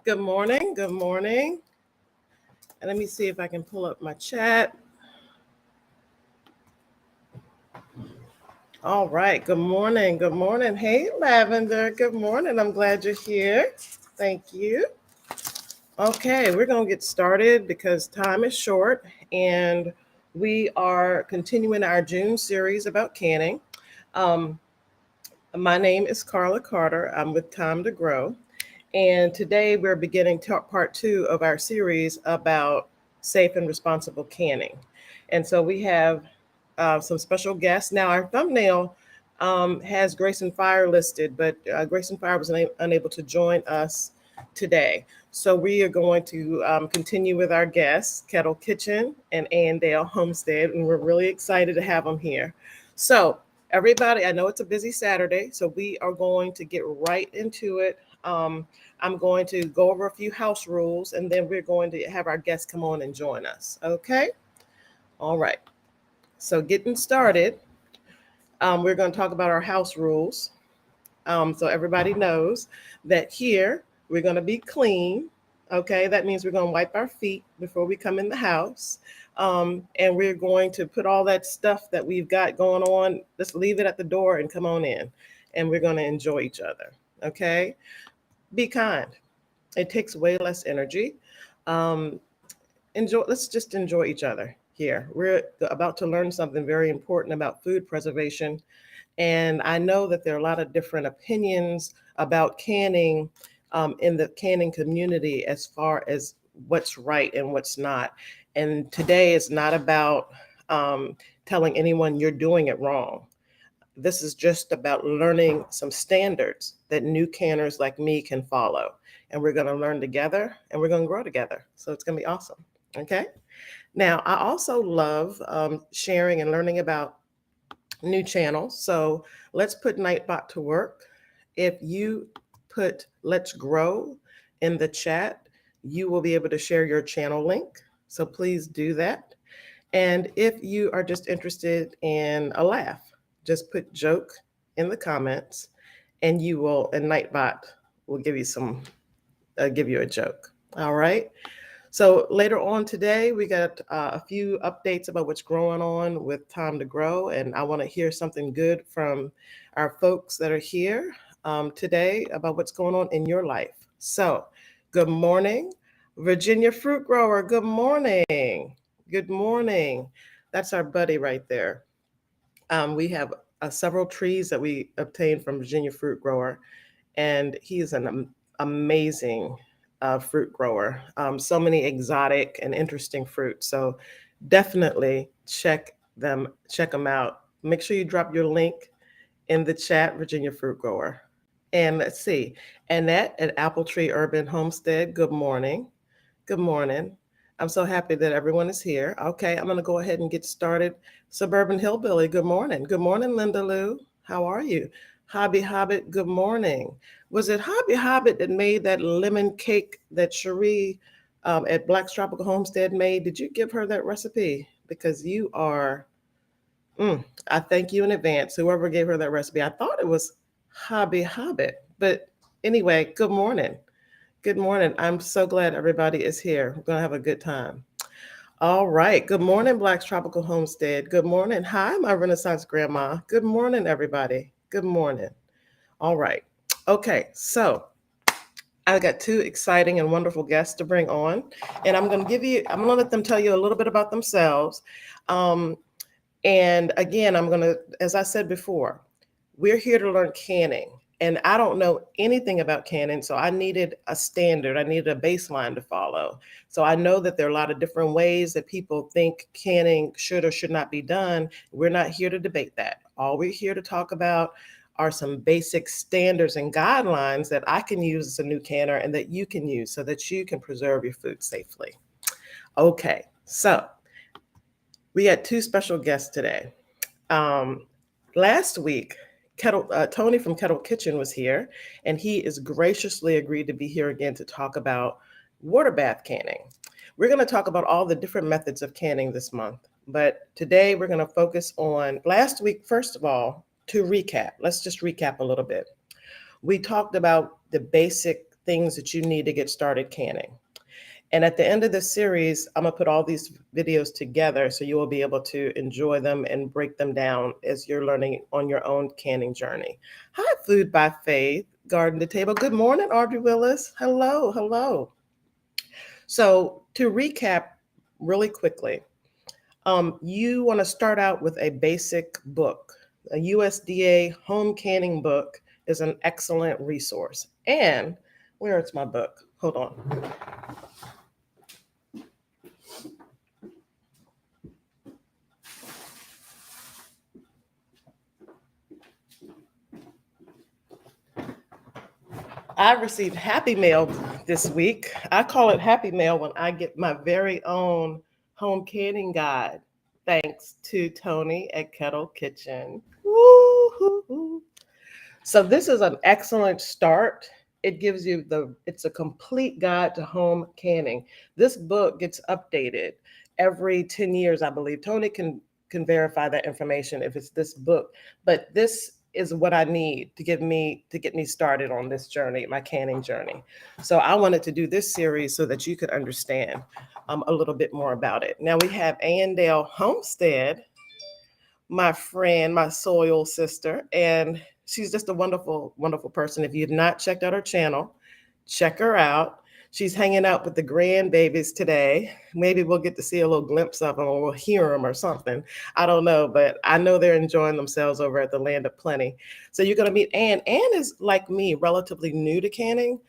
Good morning. Good morning. And let me see if I can pull up my chat. All right. Good morning. Good morning. Hey, Lavender. Good morning. I'm glad you're here. Thank you. Okay, we're going to get started because time is short and we are continuing our June series about canning. My name is Carla Carter. I'm with Time to Grow. And today we're beginning part 2 of our series about safe and responsible canning. And so we have some special guests. Now, our thumbnail has Grayson Fire listed, but Grayson Fire was unable to join us today. So we are going to continue with our guests, Kettle Kitchen and Andale Homestead, and we're really excited to have them here. So everybody, I know it's a busy Saturday, so we are going to get right into it. I'm going to go over a few house rules, and then we're going to have our guests come on and join us. Okay? All right. So getting started, we're going to talk about our house rules. So everybody knows that here we're going to be clean. Okay, that means we're going to wipe our feet before we come in the house. And we're going to put all that stuff that we've got going on, just leave it at the door and come on in. And we're going to enjoy each other. Okay, be kind. It takes way less energy. Let's just enjoy each other here. We're about to learn something very important about food preservation. And I know that there are a lot of different opinions about canning in the canning community as far as what's right and what's not. And today is not about telling anyone you're doing it wrong. This is just about learning some standards that new canners like me can follow. And we're going to learn together and we're going to grow together. So it's going to be awesome. Okay. Now, I also love sharing and learning about new channels. So let's put Nightbot to work. If you put Let's Grow in the chat, you will be able to share your channel link. So please do that. And if you are just interested in a laugh, just put joke in the comments and Nightbot will give you a joke. All right. So later on today, we got a few updates about what's going on with Time to Grow. And I want to hear something good from our folks that are here today about what's going on in your life. So good morning, Virginia Fruit Grower. Good morning. Good morning. That's our buddy right there. We have several trees that we obtained from Virginia Fruit Grower, and he's an amazing fruit grower. So many exotic and interesting fruits. So definitely check them out. Make sure you drop your link in the chat, Virginia Fruit Grower. And let's see, Annette at Apple Tree Urban Homestead. Good morning. Good morning. I'm so happy that everyone is here. Okay, I'm going to go ahead and get started. Suburban Hillbilly, good morning. Good morning, Linda Lou. How are you? Hobby Hobbit, good morning. Was it Hobby Hobbit that made that lemon cake that Cherie at Black's Tropical Homestead made? Did you give her that recipe? Because you are, I thank you in advance, whoever gave her that recipe. I thought it was Hobby Hobbit. But anyway, good morning. Good morning. I'm so glad everybody is here. We're going to have a good time. All right. Good morning, Black's Tropical Homestead. Good morning. Hi, my Renaissance Grandma. Good morning, everybody. Good morning. All right. Okay. So I got two exciting and wonderful guests to bring on, and I'm going to let them tell you a little bit about themselves. Um, and again, I'm going to, as I said before, we're here to learn canning. And I don't know anything about canning, so I needed a standard. I needed a baseline to follow. So I know that there are a lot of different ways that people think canning should or should not be done. We're not here to debate that. All we're here to talk about are some basic standards and guidelines that I can use as a new canner and that you can use so that you can preserve your food safely. Okay, so we had two special guests today. Last week, Tony from Kettle Kitchen was here, and he is graciously agreed to be here again to talk about water bath canning. We're going to talk about all the different methods of canning this month, but today we're going to focus on last week. First of all, to recap, let's just recap a little bit. We talked about the basic things that you need to get started canning. And at the end of this series, I'm gonna put all these videos together so you will be able to enjoy them and break them down as you're learning on your own canning journey. Hi, Food by Faith, Garden to Table. Good morning, Audrey Willis. Hello, hello. So to recap really quickly, you wanna start out with a basic book. A USDA home canning book is an excellent resource. And where is my book? Hold on. I received Happy Mail this week. I call it Happy Mail when I get my very own home canning guide, thanks to Tony at Kettle Kitchen. Woo-hoo-hoo. So this is an excellent start. It gives you it's a complete guide to home canning. This book gets updated every 10 years, I believe. Tony can verify that information if it's this book, but this is what I need to get me started on this journey, my canning journey. So I wanted to do this series so that you could understand a little bit more about it. Now we have Andale Homestead, my friend, my soil sister, and she's just a wonderful, wonderful person. If you've not checked out her channel, check her out. She's hanging out with the grandbabies today. Maybe we'll get to see a little glimpse of them or we'll hear them or something. I don't know, but I know they're enjoying themselves over at the Land of Plenty. So you're going to meet Ann. Ann is, like me, relatively new to canning.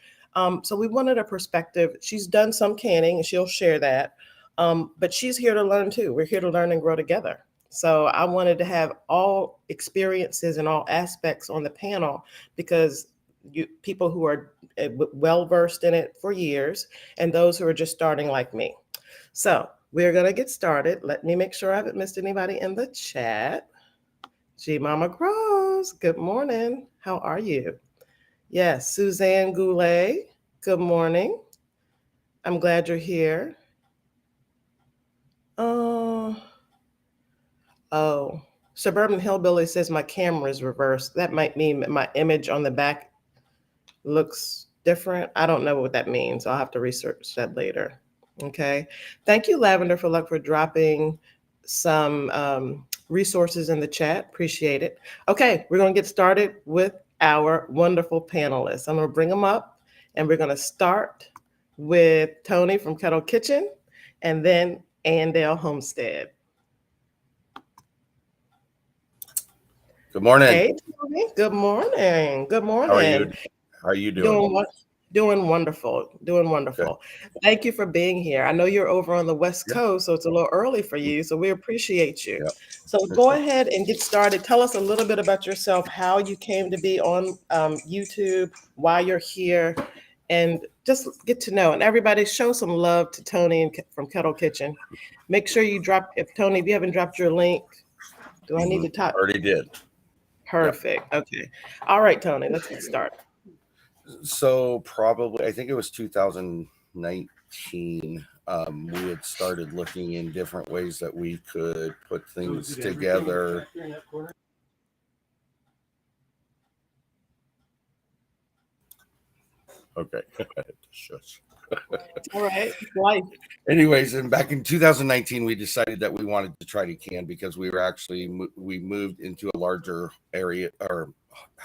So we wanted a perspective. She's done some canning and she'll share that. But she's here to learn too. We're here to learn and grow together. So I wanted to have all experiences and all aspects on the panel because people who are well versed in it for years and those who are just starting like me. So we're going to get started. Let me make sure I haven't missed anybody in the chat. G Mama Gross, good morning. How are you? Yes, Suzanne Goulet, good morning. I'm glad you're here. Oh, Suburban Hillbilly says my camera is reversed. That might mean my image on the back looks different. I don't know what that means. I'll have to research that later. Okay. Thank you, Lavender, for dropping some resources in the chat. Appreciate it. Okay, we're going to get started with our wonderful panelists. I'm going to bring them up, and we're going to start with Tony from Kettle Kitchen, and then Andale Homestead. Good morning. Hey, Tony. Good morning. Good morning. How are you doing? Doing wonderful. Doing wonderful. Good. Thank you for being here. I know you're over on the West Coast, so it's a little early for you. So we appreciate you. Yep. So go ahead and get started. Tell us a little bit about yourself, how you came to be on YouTube, why you're here, and just get to know. And everybody show some love to Tony from Kettle Kitchen. Make sure you drop, if you haven't dropped your link, do I need to talk? Already did. Perfect. Yep. Okay. All right, Tony, let's get started. So probably, I think it was 2019, we had started looking in different ways that we could put things together. Okay. Shush. All right. Life. Anyways, and back in 2019, we decided that we wanted to try to can because we moved into a larger area or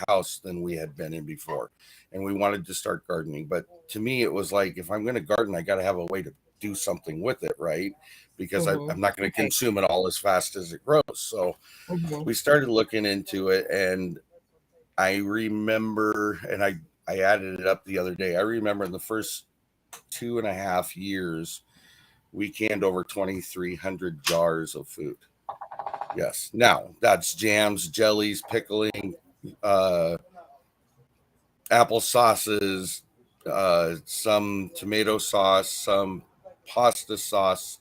house than we had been in before, and we wanted to start gardening. But to me, it was like, if I'm going to garden, I got to have a way to do something with it, right? Because I'm not going to Right. consume it all as fast as it grows. So Mhm. we started looking into it, and I remember, and I added it up the other day. I remember in the first 2.5 years, we canned over 2,300 jars of food. Yes. Now that's jams, jellies, pickling, uh, apple sauces, some tomato sauce, some pasta sauce.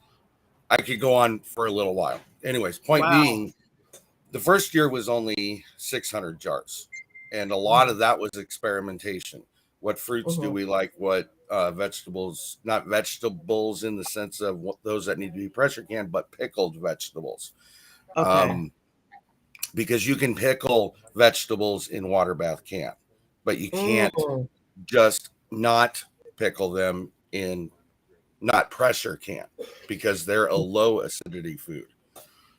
I could go on for a little while. Anyways, point Wow. being, the first year was only 600 jars, and a lot Mhm. of that was experimentation. What fruits do Mhm. we like? What vegetables? Not vegetables in the sense of those that need to be pressure canned, but pickled vegetables. Okay. Um, because you can pickle vegetables in water bath can, but you can't Mm. just not pickle them in not pressure can, because they're a low acidity food.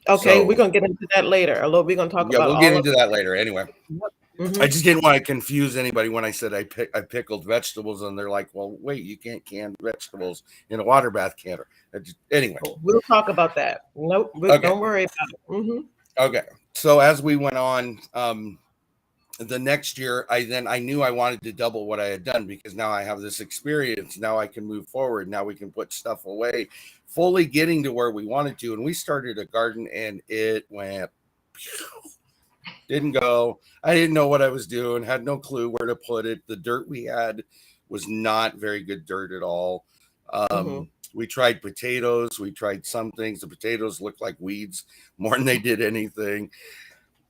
Okay, we're So gonna get into that later. Although we're gonna talk yeah, about we'll get all of into that later. Anyway, I mm-hmm. just didn't want to confuse anybody when I said I pickled vegetables, and they're like, "Well, wait, you can't can vegetables in a water bath canner." Anyway, We'll talk about that. Nope, okay, don't worry about it. Mm-hmm. okay. So as we went on, the next year, I knew I wanted to double what I had done, because now I have this experience. Now I can move forward. Now we can put stuff away, fully getting to where we wanted to. And we started a garden, and it went. Didn't go. I didn't know what I was doing, had no clue where to put it. The dirt we had was not very good dirt at all. Mm-hmm. We tried potatoes. We tried some things. The potatoes looked like weeds more than they did anything.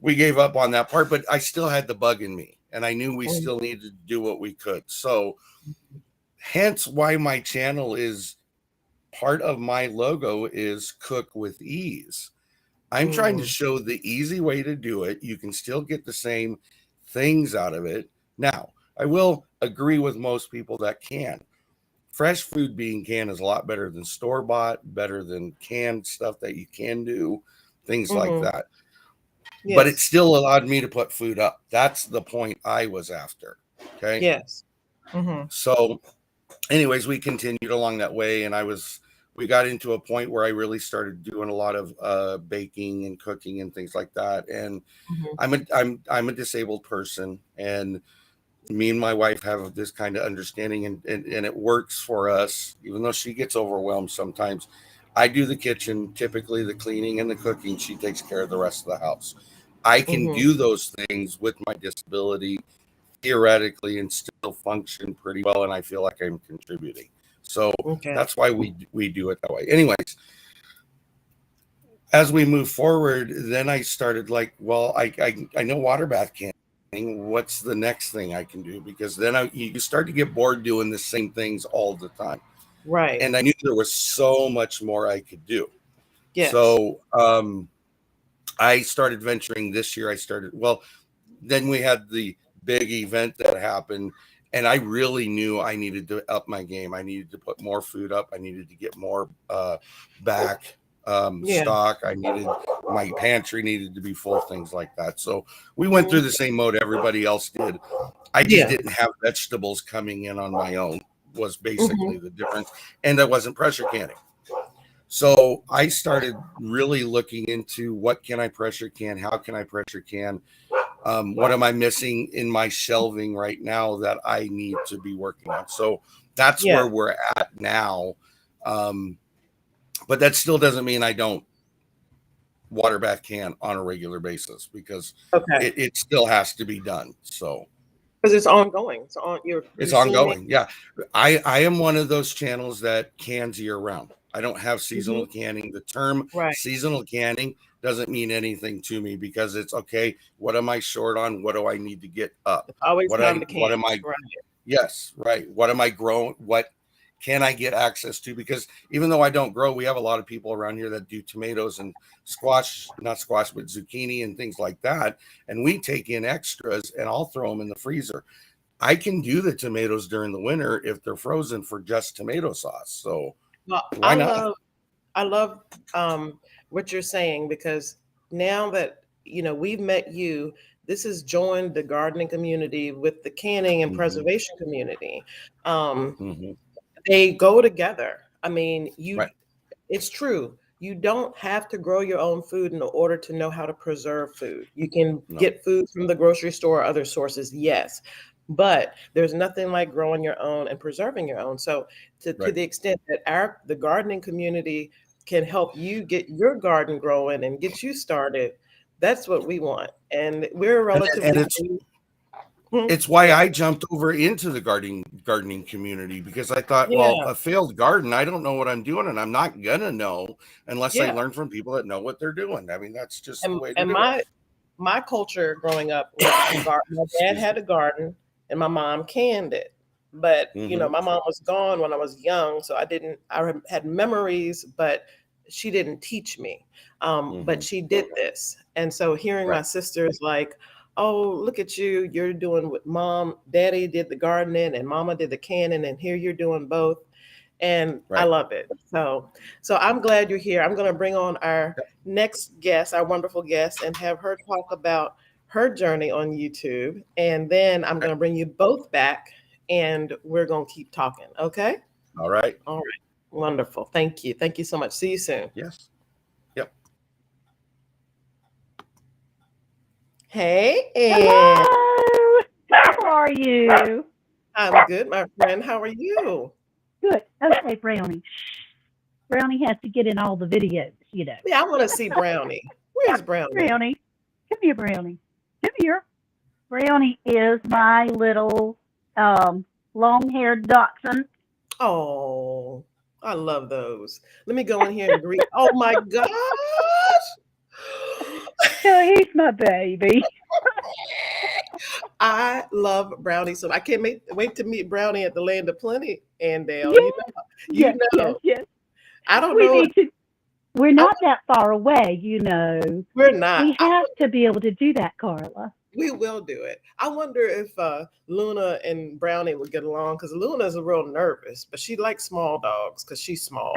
We gave up on that part, but I still had the bug in me, and I knew we still needed to do what we could. So, hence why my channel is part of my logo is Cook with Ease. I'm trying to Mm-hmm. show the easy way to do it. You can still get the same things out of it. Now, I will agree with most people that can. Fresh food being canned is a lot better than store bought, better than canned stuff that you can do, things like Mm-hmm. that. But it Yes. still allowed me to put food up. That's the point I was after. Okay. Yes. Mm-hmm. So, anyways, we continued along that way, and we got into a point where I really started doing a lot of baking and cooking and things like that. And Mm-hmm. I'm a disabled person, and me and my wife have this kind of understanding, and it works for us, even though she gets overwhelmed sometimes. I do the kitchen, typically the cleaning and the cooking. She takes care of the rest of the house. I can Mm-hmm. do those things with my disability theoretically and still function pretty well, and I feel like I'm contributing. So Okay. that's why we do it that way. Anyways, as we move forward, then I started like, well, I know water bath canning. What's the next thing I can do? Because then you start to get bored doing the same things all the time, Right. and I knew there was so much more I could do. Yes. So I started venturing this year. Then we had the big event that happened, and I really knew I needed to up my game. I needed to put more food up. I needed to get more back Yeah. stock. I needed my pantry needed to be full, things like that. So we went through the same mode everybody else did. I just Yeah. didn't have vegetables coming in on my own, was Mm-hmm. basically the difference, and I wasn't pressure canning. So I started really looking into what can I pressure can, how can I pressure can, what am I missing in my shelving right now that I need to be working on. So that's Yeah. where we're at now. But that still doesn't mean I don't water bath can on a regular basis, because Okay. it still has to be done. So Because it's ongoing. So it's you're seeing it. ongoing. Yeah. I am one of those channels that cans year round. I don't have Mm-hmm. seasonal canning. The term Right. seasonal canning doesn't mean anything to me, because it's okay. What am I short on? What do I need to get up? It's always time to can. What am I Right. Yes, right. What am I growing? What can I get access to? Because even though I don't grow, we have a lot of people around here that do tomatoes and squash, not squash, but zucchini and things like that. And we take in extras, and I'll throw them in the freezer. I can do the tomatoes during the winter if they're frozen for just tomato sauce. So Well, why not? I love what you're saying, because now that we've met you, This has joined the gardening community with the canning and Mhm. preservation community. Um, Mhm. they go together. I mean, Right. it's true. You don't have to grow your own food in order to know how to preserve food. You can No. get food from the grocery store or other sources, yes. But there's nothing like growing your own and preserving your own. So to Right. the extent that the gardening community can help you get your garden growing and get you started, that's what we want. And we're And relatively new. it's Go why ahead. I jumped over into the gardening community, because I thought, well, Yeah, a failed garden, I don't know what I'm doing, and I'm not gonna know unless I yeah. learn from people that know what they're doing. I mean, that's just the way to And do it. my culture growing up was a garden. My dad Excuse had me. a garden, and my mom canned it. But Hmm. my mom was gone when I was young, so I didn't. Had memories, but she didn't teach me. But Hmm. she did this, and so hearing my Right. sisters like, "Oh, look at you! You're doing what daddy did the gardening, and mama did the canning, and here you're doing both." And I Right. love it. So I'm glad you're here. I'm going to bring on our next guest, our wonderful guest, and have her talk about her journey on YouTube. And then I'm Okay. going to bring you both back and we're going to keep talking. Okay? All right. All right. Wonderful. Thank you. Thank you so much. See you soon. Yes. Yep. Hey, and Hello. How are you? I'm good, my friend. How are you? Good. Okay, Brownie. Brownie has to get in all the videos. Yeah, I want to see Brownie. Where's Brownie? Brownie, come here, Brownie. Come here. Brownie is my little long-haired dachshund. Oh, I love those. Let me go in here and greet. Oh my gosh. So he's my baby. I love Brownie so I can't wait to meet Brownie at the Land of Plenty, Andale. Yes, You yes, yes, know. yes. I don't We know. need to. We're I, not that far away. we're not. We have to be able to do that, Carla. We will do it. I wonder if Luna and Brownie would get along because Luna's a real nervous, but she likes small dogs because she's small.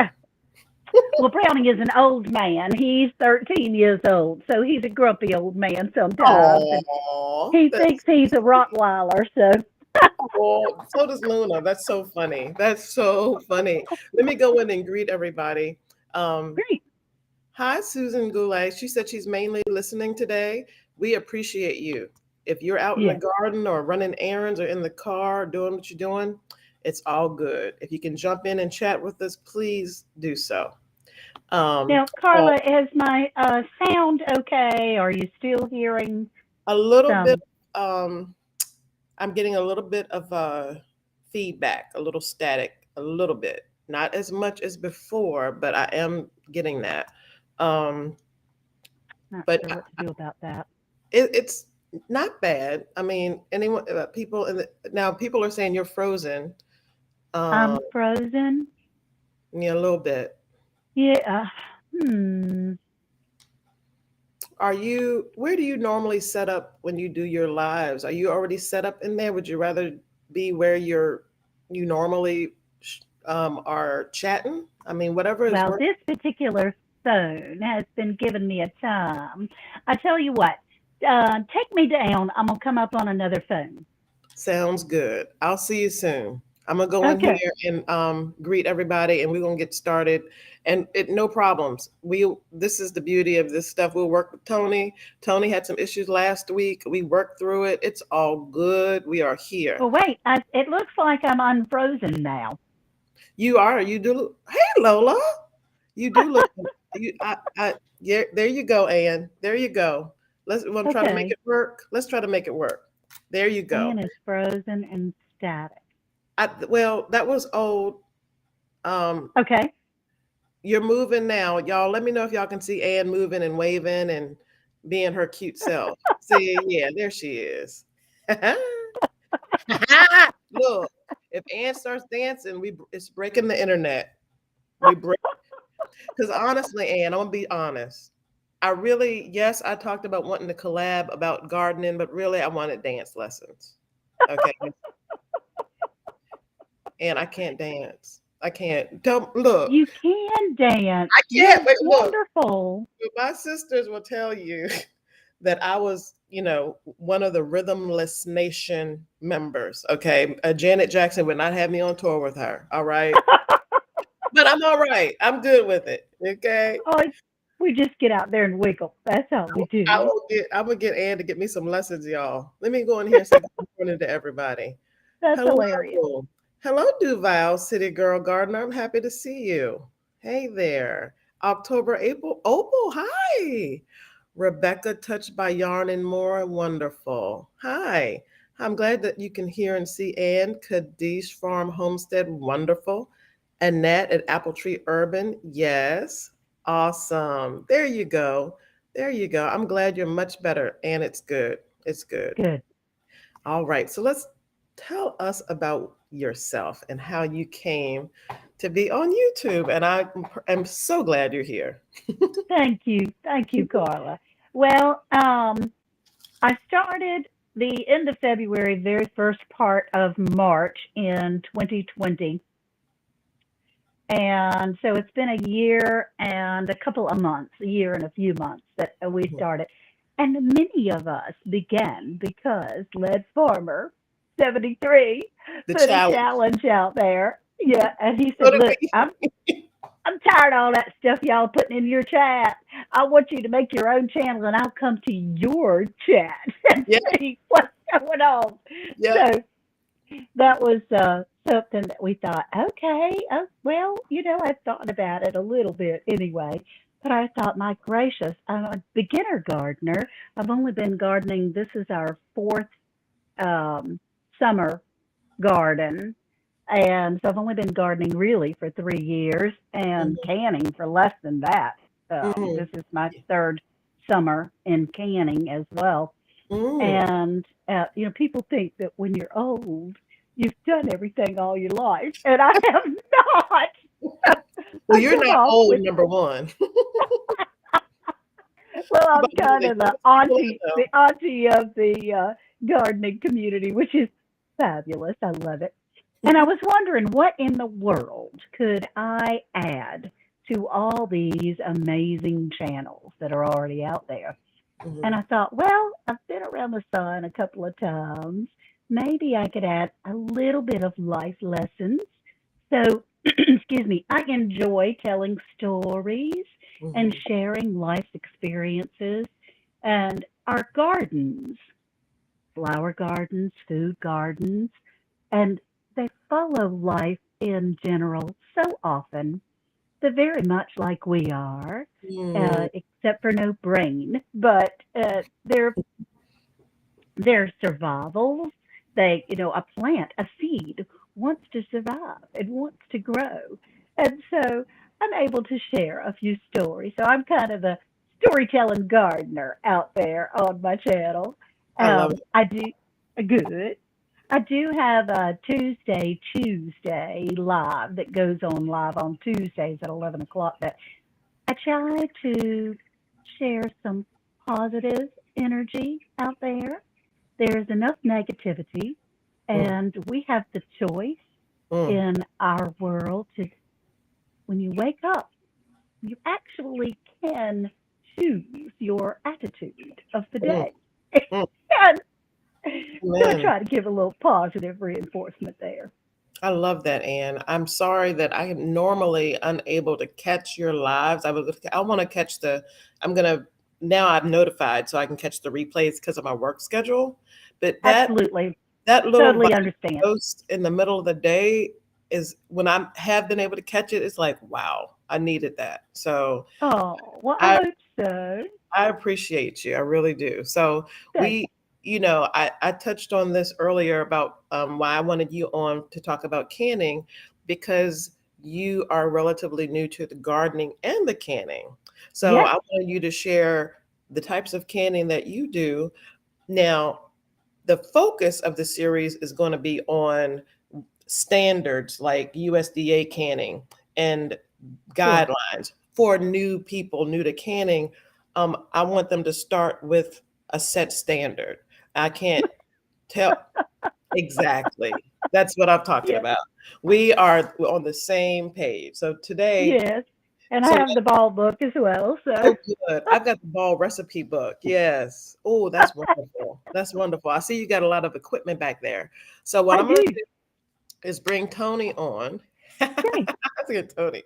Well, Brownie is an old man. He's 13 years old, so he's a grumpy old man sometimes, and Oh, he thinks he's a Rottweiler. So so does Luna. That's so funny. That's so funny. Let me go in and greet everybody. Um, great. Hi, Susan Goulet. She said she's mainly listening today. We appreciate you. If you're out in the Yeah. garden or running errands or in the car doing what you're doing, it's all good. If you can jump in and chat with us, please do so. Um, Now, Carla, is my sound okay? Are you still hearing a little bit, some? um, I'm getting a little bit of feedback, a little static, a little bit. Not as much as before, but I am getting that. Um, Not but sure what to do about that. it's not bad. I mean, anyone, people now people are saying you're frozen. I'm Um, frozen. yeah, a little bit. Yeah. Hmm. Where do you normally set up when you do your lives? Are you already set up in there? Would you rather be where you normally are chatting? I mean, whatever is Well, working. this particular phone has been giving me a time. I tell you what. Take me down. I'm gonna come up on another phone. Sounds good. I'll see you soon. I'm gonna go in Okay. here and greet everybody, and we're gonna get started. And no problems. This is the beauty of this stuff. We'll work with Tony. Tony had some issues last week. We worked through it. It's all good. We are here. Well, wait. It looks like I'm unfrozen now. You are. You do. Hey, Lola. You do look. You. Yeah. There you go, Ann. There you go. Let's. Want to try to make Okay. it work. Let's try to make it work. There you go. Ann is frozen and static. Well, that was old. Um, Okay. You're moving now. Y'all, let me know if y'all can see Ann moving and waving and being her cute self. See, yeah, there she is. Look, if Ann starts dancing, it's breaking the internet. We break because honestly, Ann, I'm gonna be honest. Yes, I talked about wanting to collab about gardening, but really I wanted dance lessons. Okay. And I can't dance. I can't. Don't look. You can dance. I can't. Yes, Wait, look. wonderful. My sisters will tell you that I was one of the Rhythmless Nation members. Okay. Janet Jackson would not have me on tour with her. All right. But I'm all right. I'm good with it. Okay. Oh, we just get out there and wiggle. That's all we do. I will get Ann to get me some lessons, y'all. Let me go in here and say good morning to everybody. That's hilarious. Hello. Hello, Duval, City Girl Gardener. I'm happy to see you. Hey there. October, April. Opal, hi. Rebecca, touched by yarn and more. Wonderful. Hi. I'm glad that you can hear and see Ann. Kadish Farm Homestead. Wonderful. Annette at Apple Tree Urban. Yes. Awesome. There you go. There you go. I'm glad you're much better. And it's good. It's good. Good. All right. So let's tell us about yourself and how you came to be on YouTube. And I am so glad you're here. Thank you. Thank you, Carla. Well, I started the end of February, very first part of March in 2020. And so it's been a year and a couple of months, a year and a few months that we started. And many of us began because Led Farmer 73 put a challenge out there. Yeah, and he said, "Look, I'm tired of all that stuff y'all putting in your chat. I want you to make your own channel, and I'll come to your chat and see what's going on." Yeah. So that was something that we thought, okay, well, I've thought about it a little bit anyway. But I thought, my gracious, I'm a beginner gardener. I've only been gardening. This is our fourth summer garden. And so I've only been gardening really for 3 years and canning for less than that. This is my third summer in canning as well. And, people think that when you're old, you've done everything all your life. And I have not. Well, you're not old, number one. Well, I'm kind of the auntie of the gardening community, which is fabulous. I love it. And I was wondering, what in the world could I add to all these amazing channels that are already out there? And I thought, well, I've been around the sun a couple of times. Maybe I could add a little bit of life lessons. So, excuse me, I enjoy telling stories and sharing life experiences. And our gardens, flower gardens, food gardens, and they follow life in general so often. They're very much like we are, except for no brain. But they're survivals. A plant, a seed wants to survive. It wants to grow. And so I'm able to share a few stories. So I'm kind of the storytelling gardener out there on my channel. I love it. I do good. I do have a Tuesday live that goes on live on Tuesdays at 11 o'clock. That I try to share some positive energy out there. There's enough negativity, and we have the choice in our world to, when you wake up, you actually can choose your attitude of the day. And so I try to give a little positive reinforcement there. I love that, Ann. I'm sorry that I am normally unable to catch your lives. I want to catch now I'm notified so I can catch the replays because of my work schedule. But absolutely, that little totally understand. Post in the middle of the day is when I have been able to catch it. It's like, wow, I needed that. So, I hope so. I appreciate you. I really do. So I touched on this earlier about why I wanted you on to talk about canning, because you are relatively new to the gardening and the canning. So I wanted you to share the types of canning that you do. Now, the focus of the series is going to be on standards like USDA canning and guidelines for new people, new to canning. I want them to start with a set standard. I can't tell exactly. That's what I'm talking about. We are on the same page. So today, And So I have the ball book as well. So oh, good. I've got the ball recipe book. Yes. Oh, that's wonderful. That's wonderful. I see you got a lot of equipment back there. So what I I'm going to do. do is bring Tony on. Great. That's good, Tony.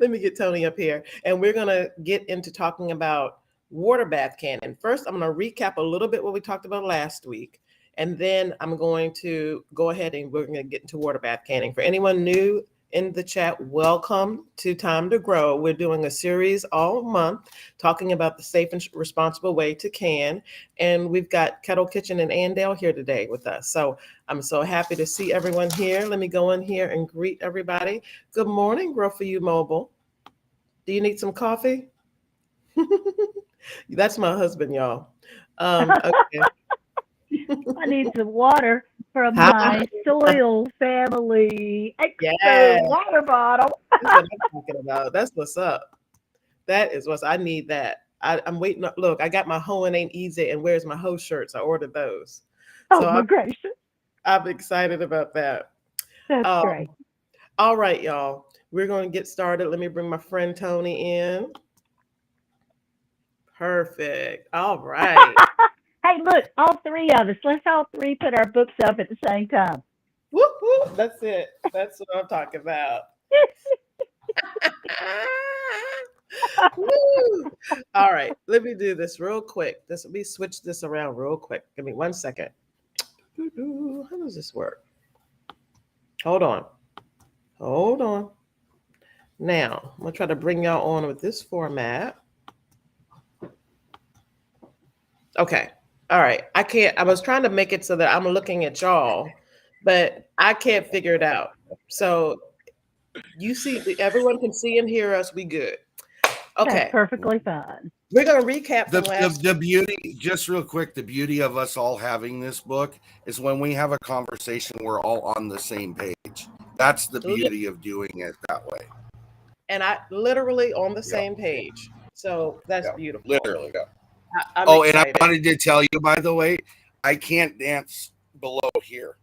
Let me get Tony up here, and we're going to get into talking about water bath canning. First, I'm going to recap a little bit what we talked about last week, and then I'm going to go ahead and we're going to get into water bath canning. For anyone new in the chat, welcome to Time to Grow. We're doing a series all month talking about the safe and responsible way to can, and we've got Kettle Kitchen and Andale here today with us. So I'm so happy to see everyone here. Let me go in here and greet everybody. Good morning, Grow For You Mobile. Do you need some coffee? That's my husband, y'all. Okay. I need some water from Hi. my soil family extra Yes. water bottle. That's what I'm talking about. That's what's up. That is what I need. That I'm waiting. Look, I got my hoeing ain't easy and where's my hoe shirts. I ordered those. Oh So my gracious. I'm excited about that. That's great. All right, y'all. We're going to get started. Let me bring my friend Tony in. Perfect. All right. Hey, look, all three of us. Let's all three put our books up at the same time. Whoop, whoop. That's it. That's what I'm talking about. Woo. All right. Let me do this real quick. Let me switch this around real quick. Give me 1 second. How does this work? Hold on. Hold on. Now, I'm going to try to bring y'all on with this format. Okay. All right. I was trying to make it so that I'm looking at y'all, but I can't figure it out. So you see, everyone can see and hear us. We good. Okay. That's perfectly fine. We're going to recap from last. The beauty, just real quick, the beauty of us all having this book is when we have a conversation, we're all on the same page. That's the beauty of doing it that way. And I literally on the Yeah. same page. So that's Yeah, beautiful. literally. Yeah. I'm Oh, excited. and I wanted to tell you, by the way, I can't dance below here.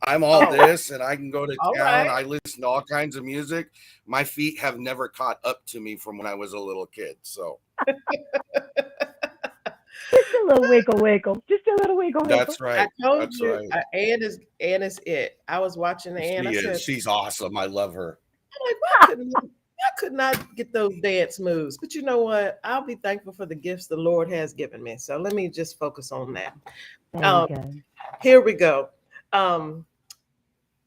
I'm all this, and I can go to All town. right. I listen to all kinds of music. My feet have never caught up to me from when I was a little kid. So Just a little wiggle, wiggle. Just a little wiggle, wiggle. that's right. I told That's you, right. Ann is it. I was watching Ann. I said, She's awesome. I love her. I'm like, I could not get those dance moves. But you know what? I'll be thankful for the gifts the Lord has given me. So let me just focus on that. There you go. Here we go.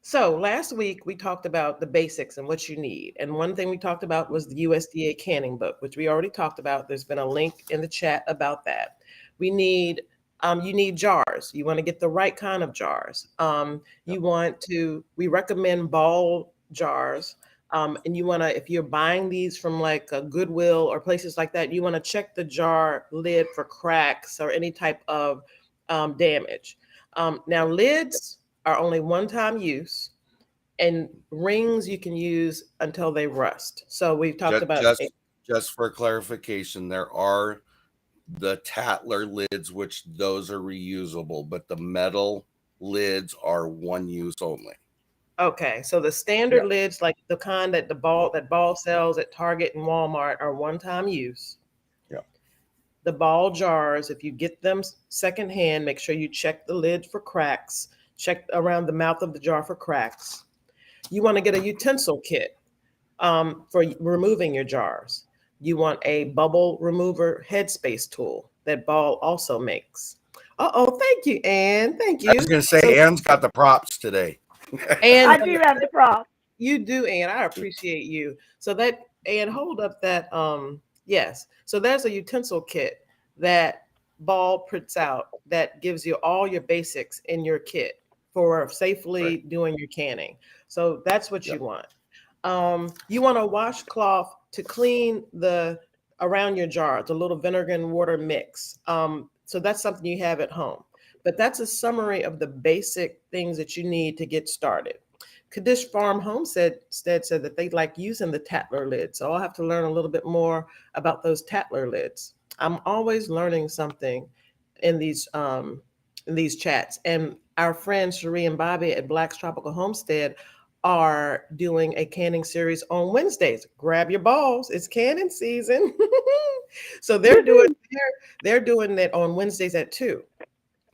So last week we talked about the basics and what you need. And one thing we talked about was the USDA canning book, which we already talked about. There's been a link in the chat about that. We need, you need jars. You want to get the right kind of jars. We recommend ball jars. And you want to, if you're buying these from like a Goodwill or places like that, you want to check the jar lid for cracks or any type of damage. Now lids are only one-time use, and rings you can use until they rust. So we've talked about just for clarification, there are the Tatler lids, which those are reusable, but the metal lids are one use only. Okay, so the standard lids, like the kind that ball sells at Target and Walmart, are one-time use. Yeah. The ball jars, if you get them secondhand, make sure you check the lid for cracks. Check around the mouth of the jar for cracks. You want to get a utensil kit for removing your jars. You want a bubble remover headspace tool that Ball also makes. Thank you, Ann. Thank you. I was going to say, Ann's got the props today. Ann, I do have the prop. You do, Ann. I appreciate you. So that, Ann, hold up that, yes. So there's a utensil kit that Ball prints out that gives you all your basics in your kit for safely doing your canning. So that's what you want. You want a washcloth to clean around your jars, a little vinegar and water mix. So that's something you have at home. But that's a summary of the basic things that you need to get started. Kaddish Farm Homestead said that they like using the Tatler lid. So I'll have to learn a little bit more about those Tatler lids. I'm always learning something in these chats. And our friends Cherie and Bobby at Black's Tropical Homestead are doing a canning series on Wednesdays. Grab your balls. It's canning season. So they're doing it on Wednesdays at 2.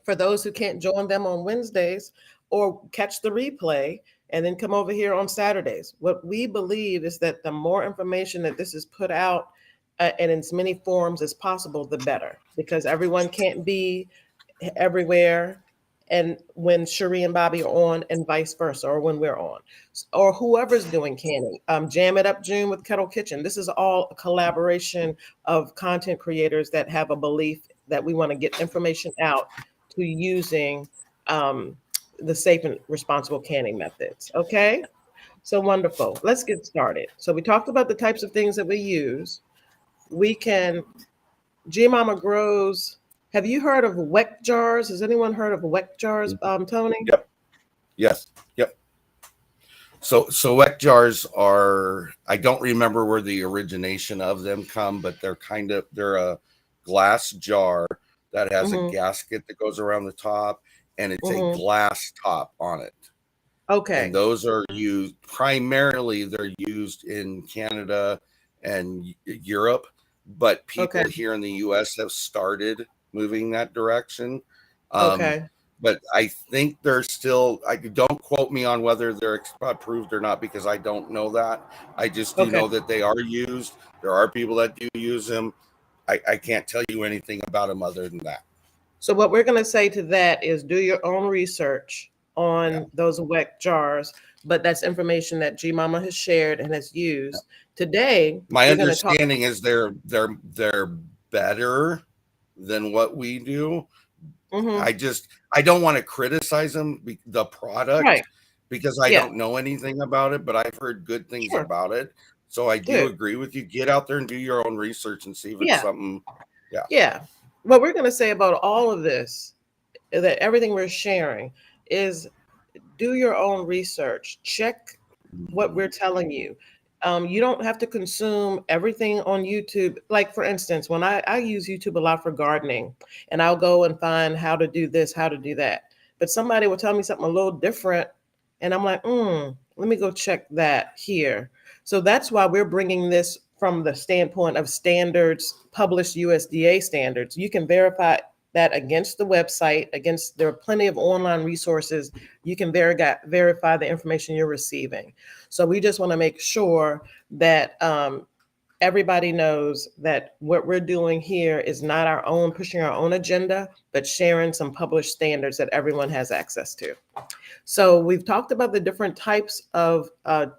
For those who can't join them on Wednesdays or catch the replay and then come over here on Saturdays. What we believe is that the more information that this is put out and in as many forms as possible, the better, because everyone can't be everywhere. And when Cherie and Bobby are on, and vice versa, or when we're on, or whoever's doing canning, Jam It Up June with Kettle Kitchen. This is all a collaboration of content creators that have a belief that we want to get information out to using the safe and responsible canning methods. Okay, so wonderful. Let's get started. So we talked about the types of things that we use. We can, G Mama grows. Have you heard of WEC jars? Has anyone heard of WEC jars, Tony? Yep. Yes. Yep. So WEC jars are, I don't remember where the origination of them come, but they're a glass jar that has a gasket that goes around the top, and it's a glass top on it. Okay. And those are used primarily, they're used in Canada and Europe, but people here in the US have started moving that direction. Okay. But I think they're still, don't quote me on whether they're approved or not, because I don't know that. I just do know that they are used. There are people that do use them. I can't tell you anything about them other than that. So what we're going to say to that is do your own research on those WEC jars, but that's information that G Mama has shared and has used. Today, my understanding is they're better than what we do. I don't want to criticize them, the product, because I don't know anything about it, but I've heard good things about it. So I do agree with you. Get out there and do your own research and see if it's something. Yeah. What we're going to say about all of this, that everything we're sharing, is do your own research. Check what we're telling you. You don't have to consume everything on YouTube. Like, for instance, when I use YouTube a lot for gardening, and I'll go and find how to do this, how to do that. But somebody will tell me something a little different, and I'm like, let me go check that here. So that's why we're bringing this from the standpoint of standards, published USDA standards. You can verify that against the website, there are plenty of online resources. You can verify the information you're receiving. So we just want to make sure that everybody knows that what we're doing here is not our own, pushing our own agenda, but sharing some published standards that everyone has access to. So we've talked about the different types of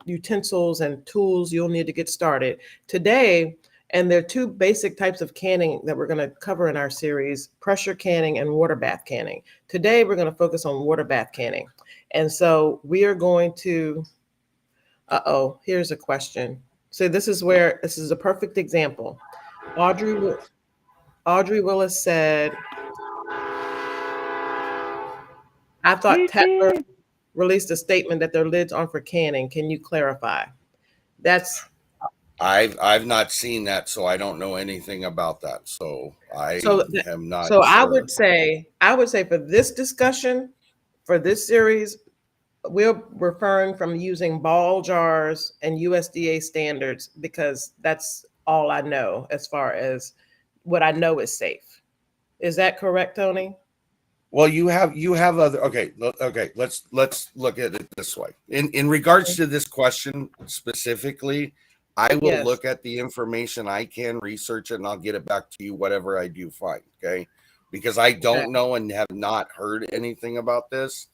utensils and tools you'll need to get started today. And there are 2 basic types of canning that we're going to cover in our series: pressure canning and water bath canning. Today, we're going to focus on water bath canning. And so we are going to, here's a question. So this is a perfect example. Audrey Willis said, I thought Tetler released a statement that their lids aren't for canning. Can you clarify? I've not seen that, so I don't know anything about that. So I am not. So sure. I would say for this discussion, for this series, we're referring from using ball jars and USDA standards, because that's all I know as far as what I know is safe. Is that correct, Tony? Well, you have other, okay. Let's look at it this way. In regards to this question specifically, I will look at the information I can, research it, and I'll get it back to you, whatever I do find. Okay. Because I don't know and have not heard anything about this,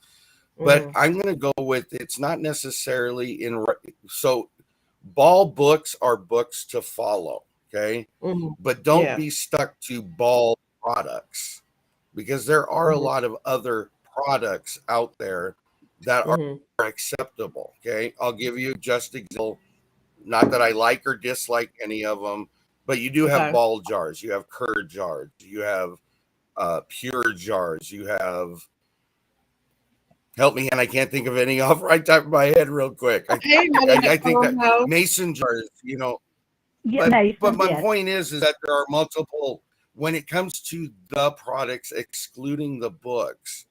but I'm going to go with, it's not necessarily so ball books are books to follow. Okay. But don't be stuck to ball products, because there are a lot of other products out there that are acceptable. Okay. I'll give you just example. Not that I like or dislike any of them, but you do have ball jars, you have curd jars, you have pure jars, you have, help me, and I can't think of any off right top of my head real quick. I think that mason jars, but my point is that there are multiple, when it comes to the products, excluding the books,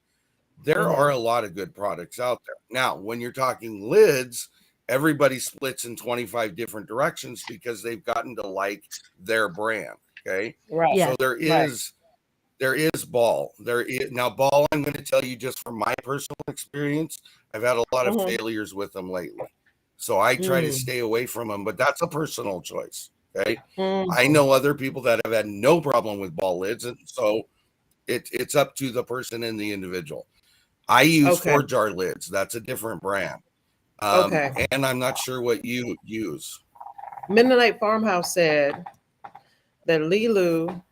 There are a lot of good products out there. Now, when you're talking lids, everybody splits in 25 different directions because they've gotten to like their brand. Okay. Right. Yes. So there is Ball. There is now Ball. I'm going to tell you just from my personal experience, I've had a lot of failures with them lately. So I try to stay away from them, but that's a personal choice. Okay. I know other people that have had no problem with Ball lids. And so it's up to the person and the individual. I use 4-jar lids. That's a different brand. And I'm not sure what you use. Mennonite Farmhouse said that Lilu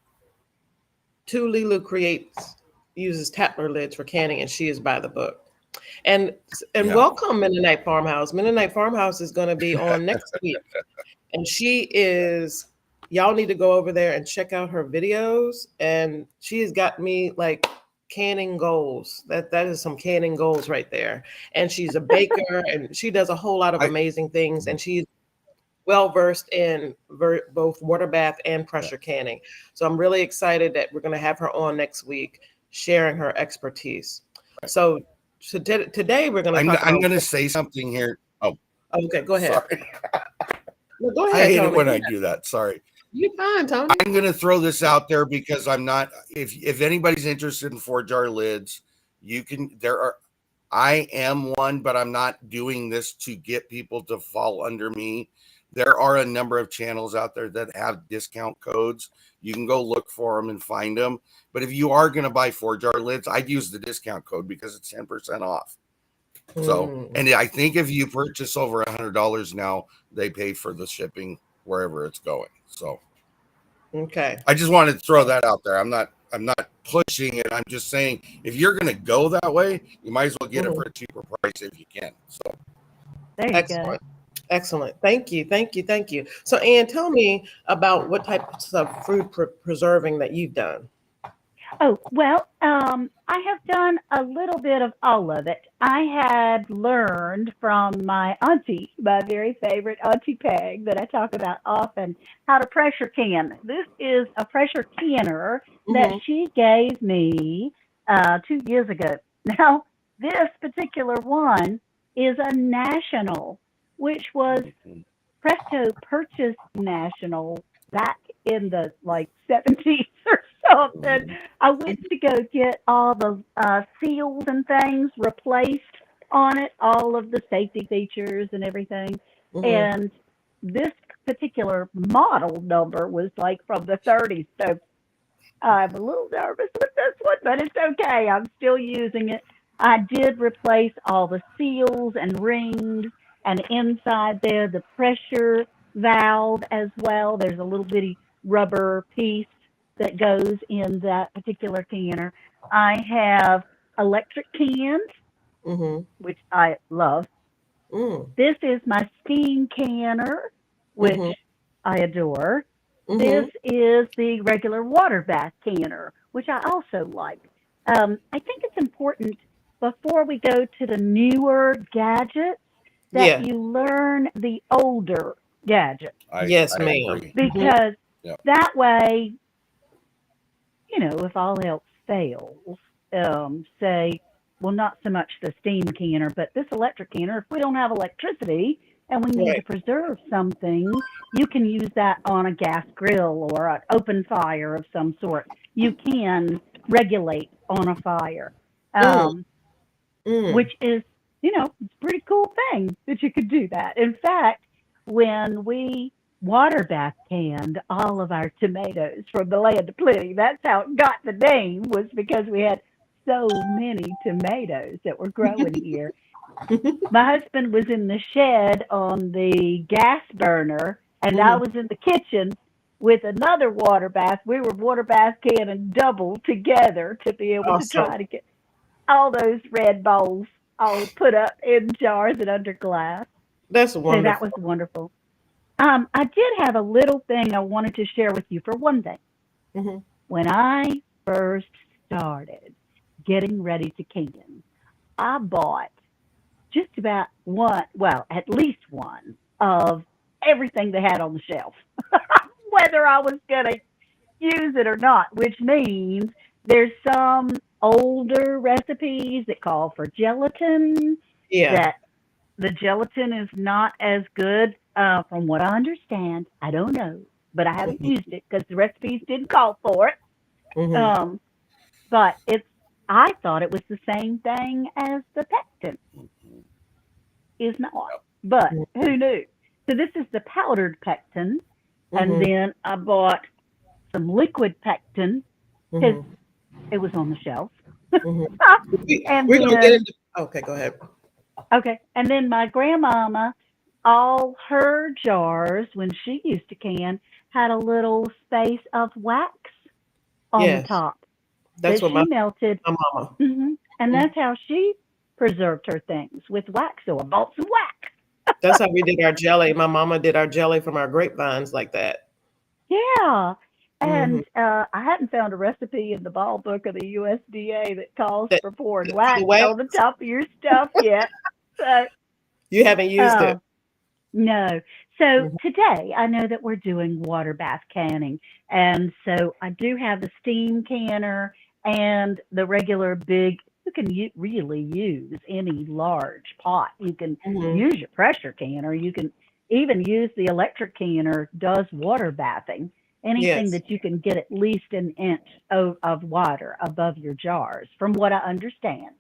uses Tatler lids for canning, and she is by the book. And welcome, Mennonite Farmhouse. Mennonite Farmhouse is going to be on next week, and y'all need to go over there and check out her videos. And she has got me like canning goals. That is some canning goals right there. And she's a baker, and she does a whole lot of amazing things. And she's well versed in both water bath and pressure canning. So I'm really excited that we're going to have her on next week, sharing her expertise. So today we're going to. I'm going to say something here. Oh, okay, go ahead. Sorry. No, go ahead. I hate Tony. it when I do that. Sorry. You're fine, Tony. I'm going to throw this out there because I'm not. If anybody's interested in 4-jar lids, you can. I am one, but I'm not doing this to get people to fall under me. There are a number of channels out there that have discount codes. You can go look for them and find them. But if you are going to buy 4-jar lids, I'd use the discount code because it's 10% off. So, and I think if you purchase over $100 now, they pay for the shipping wherever it's going. So, okay. I just wanted to throw that out there. I'm not pushing it. I'm just saying if you're going to go that way, you might as well get it for a cheaper price if you can. So, there you go. Excellent. Thank you. So, Ann, tell me about what types of food preserving that you've done. Oh, well, I have done a little bit of all of it. I had learned from my auntie, my very favorite Auntie Peg, that I talk about often, how to pressure can. This is a pressure canner that she gave me 2 years ago. Now, this particular one is a national, which was Presto purchased national back in the 70s or something. I went to go get all the seals and things replaced on it, all of the safety features and everything. And this particular model number was from the 30s. So I'm a little nervous with this one, but it's okay. I'm still using it. I did replace all the seals and rings, and inside there, the pressure valve as well. There's a little bitty rubber piece that goes in that particular canner. I have electric cans, which I love. This is my steam canner, which I adore. This is the regular water bath canner, which I also like. I think it's important before we go to the newer gadgets that you learn the older gadgets. Yes, I ma'am. agree. Because that way, if all else fails, say, well, not so much the steam canner, but this electric canner, if we don't have electricity and we need to preserve something, you can use that on a gas grill or an open fire of some sort. You can regulate on a fire, which is, it's a pretty cool thing that you could do that. In fact, when we water bath canned all of our tomatoes from the Land of Plenty, that's how it got the name, was because we had so many tomatoes that were growing here. My husband was in the shed on the gas burner, and I was in the kitchen with another water bath. We were water bath canning double together to be able to try to get all those red bowls all put up in jars and under glass. That's wonderful. So that was wonderful. I did have a little thing I wanted to share with you for one thing. When I first started getting ready to can, I bought just about at least one of everything they had on the shelf, whether I was going to use it or not, which means there's some older recipes that call for gelatin, Yeah. that the gelatin is not as good, from what I understand. I don't know, but I haven't Mhm. used it because the recipes didn't call for it. Mhm. Um, but I thought it was the same thing as the pectin. Is not, but Mhm. who knew? So this is the powdered pectin, and Mhm. then I bought some liquid pectin because Mhm. it was on the shelf. Mhm. And We're gonna get then, into. Okay, go ahead. okay, and then my grandmama, all her jars when she used to can had a little space of wax on the Yes, top that's that what she melted. my mama. And Mhm. that's how she preserved her things with wax. So I bought some wax. That's how we did our jelly. My mama did our jelly from our grapevines like that. Yeah. Mhm. And I hadn't found a recipe in the ball book of the USDA that calls That for pouring the wax wax, on the top of your stuff yet. So, you haven't used uh, it. no. So Mhm. today I know that we're doing water bath canning. And so I do have the steam canner and the regular big, you can really use any large pot. You can Mhm. use your pressure canner. You can even use the electric canner, does water bathing. Anything Yes. that you can get at least an inch of water above your jars, from what I understand.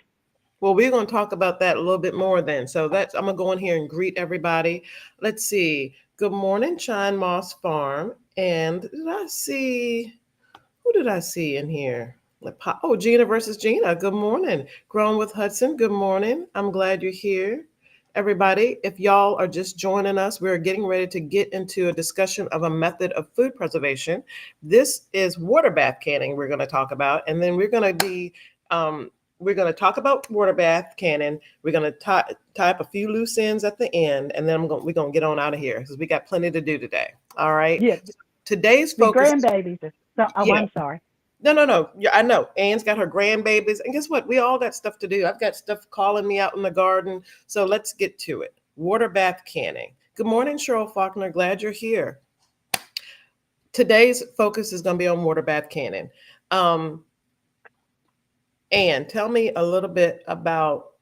Well, we're going to talk about that a little bit more then. So that's, I'm going to go in here and greet everybody. Let's see. Good morning, Shine Moss Farm. And who did I see in here? Oh, Gina versus Gina. Good morning. Grown with Hudson. Good morning. I'm glad you're here. Everybody, if y'all are just joining us, we're getting ready to get into a discussion of a method of food preservation. This is water bath canning we're going to talk about, and then um, we're going to talk about water bath canning. We're going to tie up a few loose ends at the end, and then we're going to get on out of here because we got plenty to do today. All right. Yeah, Today's the focus is, grandbabies are so, oh, yeah. I'm sorry. No, no, no. Yeah, I know. Anne's got her grandbabies. And guess what? We all got stuff to do. I've got stuff calling me out in the garden. So let's get to it. Water bath canning. Good morning, Cheryl Faulkner. Glad you're here. Today's focus is going to be on water bath canning. Um, Anne, tell me a little bit about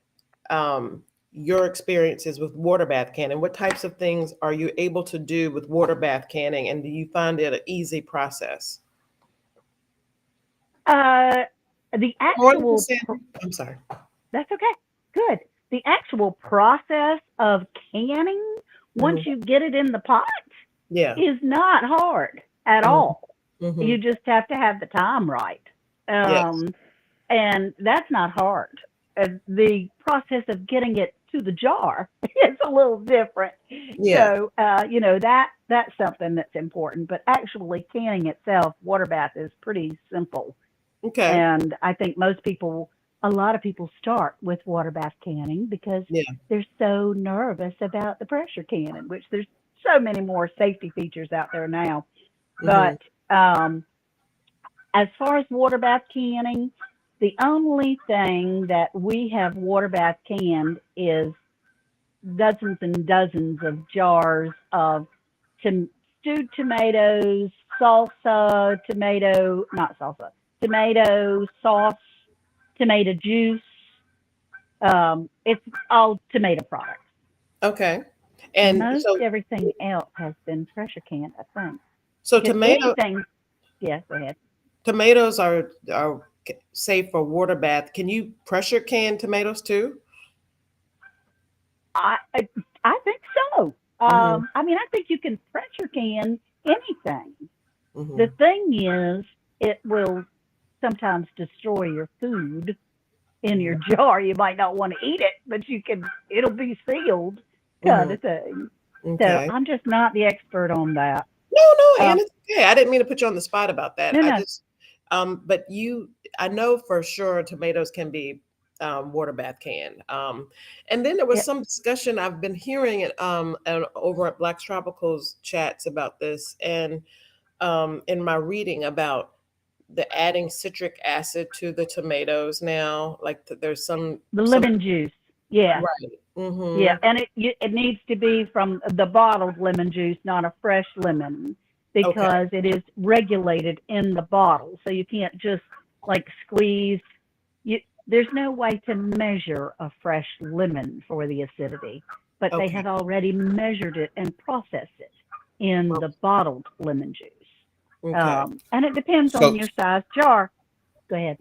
your experiences with water bath canning. What types of things are you able to do with water bath canning? And do you find it an easy process? Uh, the Good morning, actual, Cassandra. I'm sorry. that's okay. Good. The actual process of canning, once Mhm. you get it in the pot, Yeah. is not hard at Mhm. all. You Mhm. just have to have the time right. Yes. Um, and that's not hard. The process of getting it to the jar is a little different. Yeah. So, that's something that's important. But actually, canning itself, water bath, is pretty simple. Okay. And I think a lot of people start with water bath canning because Yeah. they're so nervous about the pressure canning, which there's so many more safety features out there now. Mhm. But as far as water bath canning, the only thing that we have water bath canned is dozens and dozens of jars of stewed tomatoes, salsa, not salsa, tomato sauce, tomato juice. It's all tomato products. Okay. And Most so everything else has been pressure canned, I think. so Because anything, yeah, go ahead. tomatoes are safe for water bath. Can you pressure can tomatoes too? I, I, I think so. Mhm. I mean, I think you can pressure can anything. The Mhm. thing is, it will sometimes destroy your food in your Mhm. jar. You might not want to eat it, but it'll be sealed, kind Mhm. of thing. So Okay. I'm just not the expert on that. No, no, Ann, Um, it's okay. I didn't mean to put you on the spot about that. no, I no, just, but I know for sure tomatoes can be water bath canned. And then there was yeah, some discussion I've been hearing it and over at Black's Tropicals chats about this, and in my reading about the adding citric acid to the tomatoes now, like there's the some lemon juice. Yeah, right. yeah, Mm-hmm. and it needs to be from the bottled lemon juice, not a fresh lemon, Okay. because it is regulated in the bottle. So you can't just like squeeze there's no way to measure a fresh lemon for the acidity, but they Okay. have already measured it and processed it in the bottled lemon juice. Okay. And it depends So- on your size jar. Go ahead.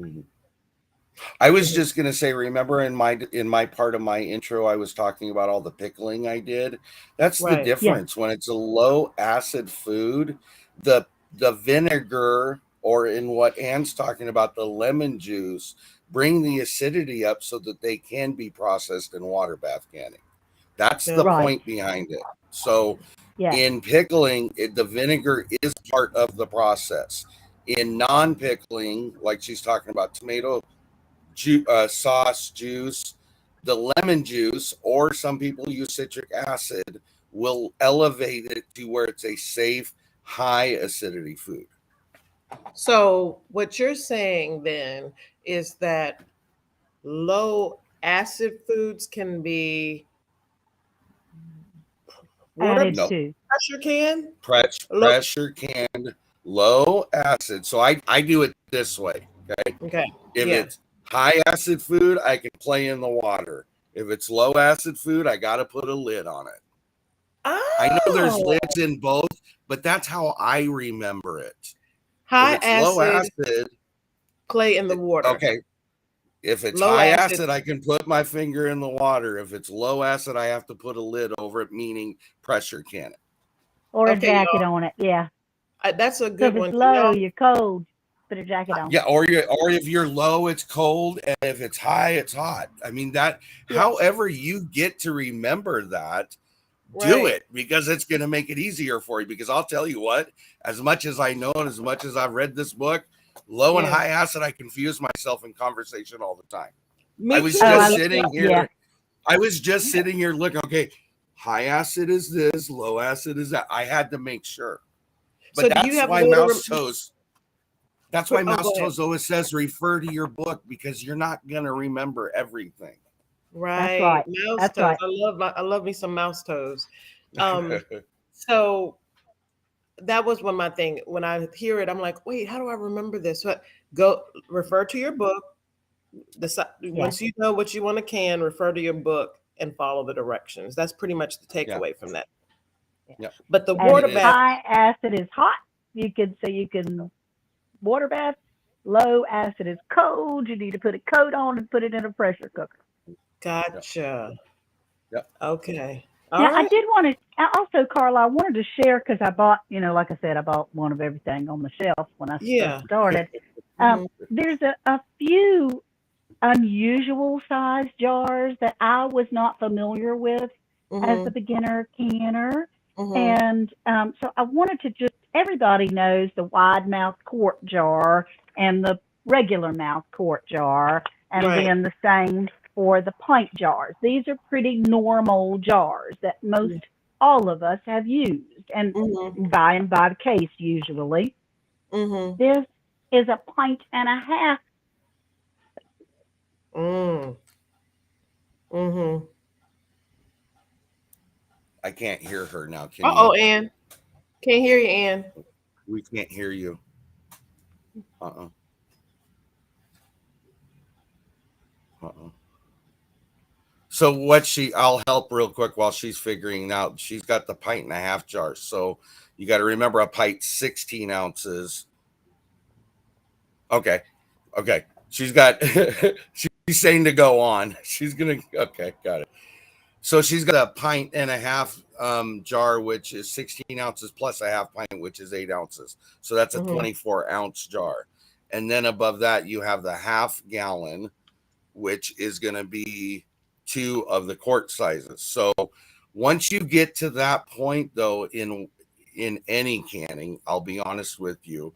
I was just gonna say, remember in my part of my intro, I was talking about all the pickling I did. That's the Right. difference. When it's a low acid food, the vinegar, or in what Anne's talking about, the lemon juice, bring the acidity up so that they can be processed in water bath canning. That's the Right. point behind it. So Yeah. in pickling, the vinegar is part of the process. In non-pickling, like she's talking about, tomato sauce juice, the lemon juice, or some people use citric acid, will elevate it to where it's a safe, high acidity food. So what you're saying then is that low acid foods can be water Added No. to. pressure can? Pressure canned, low acid. So I do it this way. Okay. Okay. If Yeah. it's high acid food, I can play in the water. If it's low acid food, I got to put a lid on it. I know there's Oh, lids in both, but that's how I remember it. high If it's low acid, acid, clay in the water. okay. If it's Low high acid- acid, I can put my finger in the water. If it's low acid, I have to put a lid over it, meaning pressure can it. Or a Okay, jacket on it. Yeah. That's a So good if one. it's low, you're cold, put a jacket on. Yeah, or if you're low, it's cold, and if it's high, it's hot. I mean that. Yeah. However, you get to remember that, do Right. it, because it's going to make it easier for you. Because I'll tell you what, as much as I know and as much as I've read this book, low and Yeah. high acid, I confuse myself in conversation all the time. Me I was too. just I- sitting here. yeah. I was just sitting here looking. Okay, high acid is this, low acid is that. I had to make sure. But So do that's you have why a way to mouse toes. That's why Oh, mouse go ahead. toes always says refer to your book, because you're not gonna remember everything. Right. right. Mouse That's toes. right. I love me some mouse toes. So that was one of my thing. When I hear it, I'm like, wait, how do I remember this? But go refer to your book. Once you know what you want to can, refer to your book and follow the directions. That's pretty much the takeaway from that. Yeah. But the And water it is. bath, high acid is hot. You can water bath. Low acid is cold. You need to put a coat on and put it in a pressure cooker. gotcha. Yep. Okay. Now, All I right. did want to also, Carla, I wanted to share because I bought, like I said, I bought one of everything on the shelf when I Yeah. first started. Mhm. There's a few unusual size jars that I was not familiar with as a beginner canner. Mhm. And so I wanted to just, everybody knows the wide mouth quart jar and the regular mouth quart jar, and Right. then the same for the pint jars. These are pretty normal jars that most all of us have used and Mhm. buy by the case usually. Mhm. This is a pint and a half. Mm. Mhm. I can't hear her now. Can Oh, you? Ann. Can't hear you, Ann. We can't hear you. Uh-uh. So I'll help real quick while she's figuring out. She's got the pint and a half jar. So you got to remember a pint, 16 ounces. Okay. She's got, she's saying to go on. Okay, got it. So she's got a pint and a half jar, which is 16 ounces plus a half pint, which is 8 ounces. So that's a 24-ounce jar. And then above that, you have the half gallon, which is going to be 2 of the quart sizes. So once you get to that point, though, in any canning, I'll be honest with you,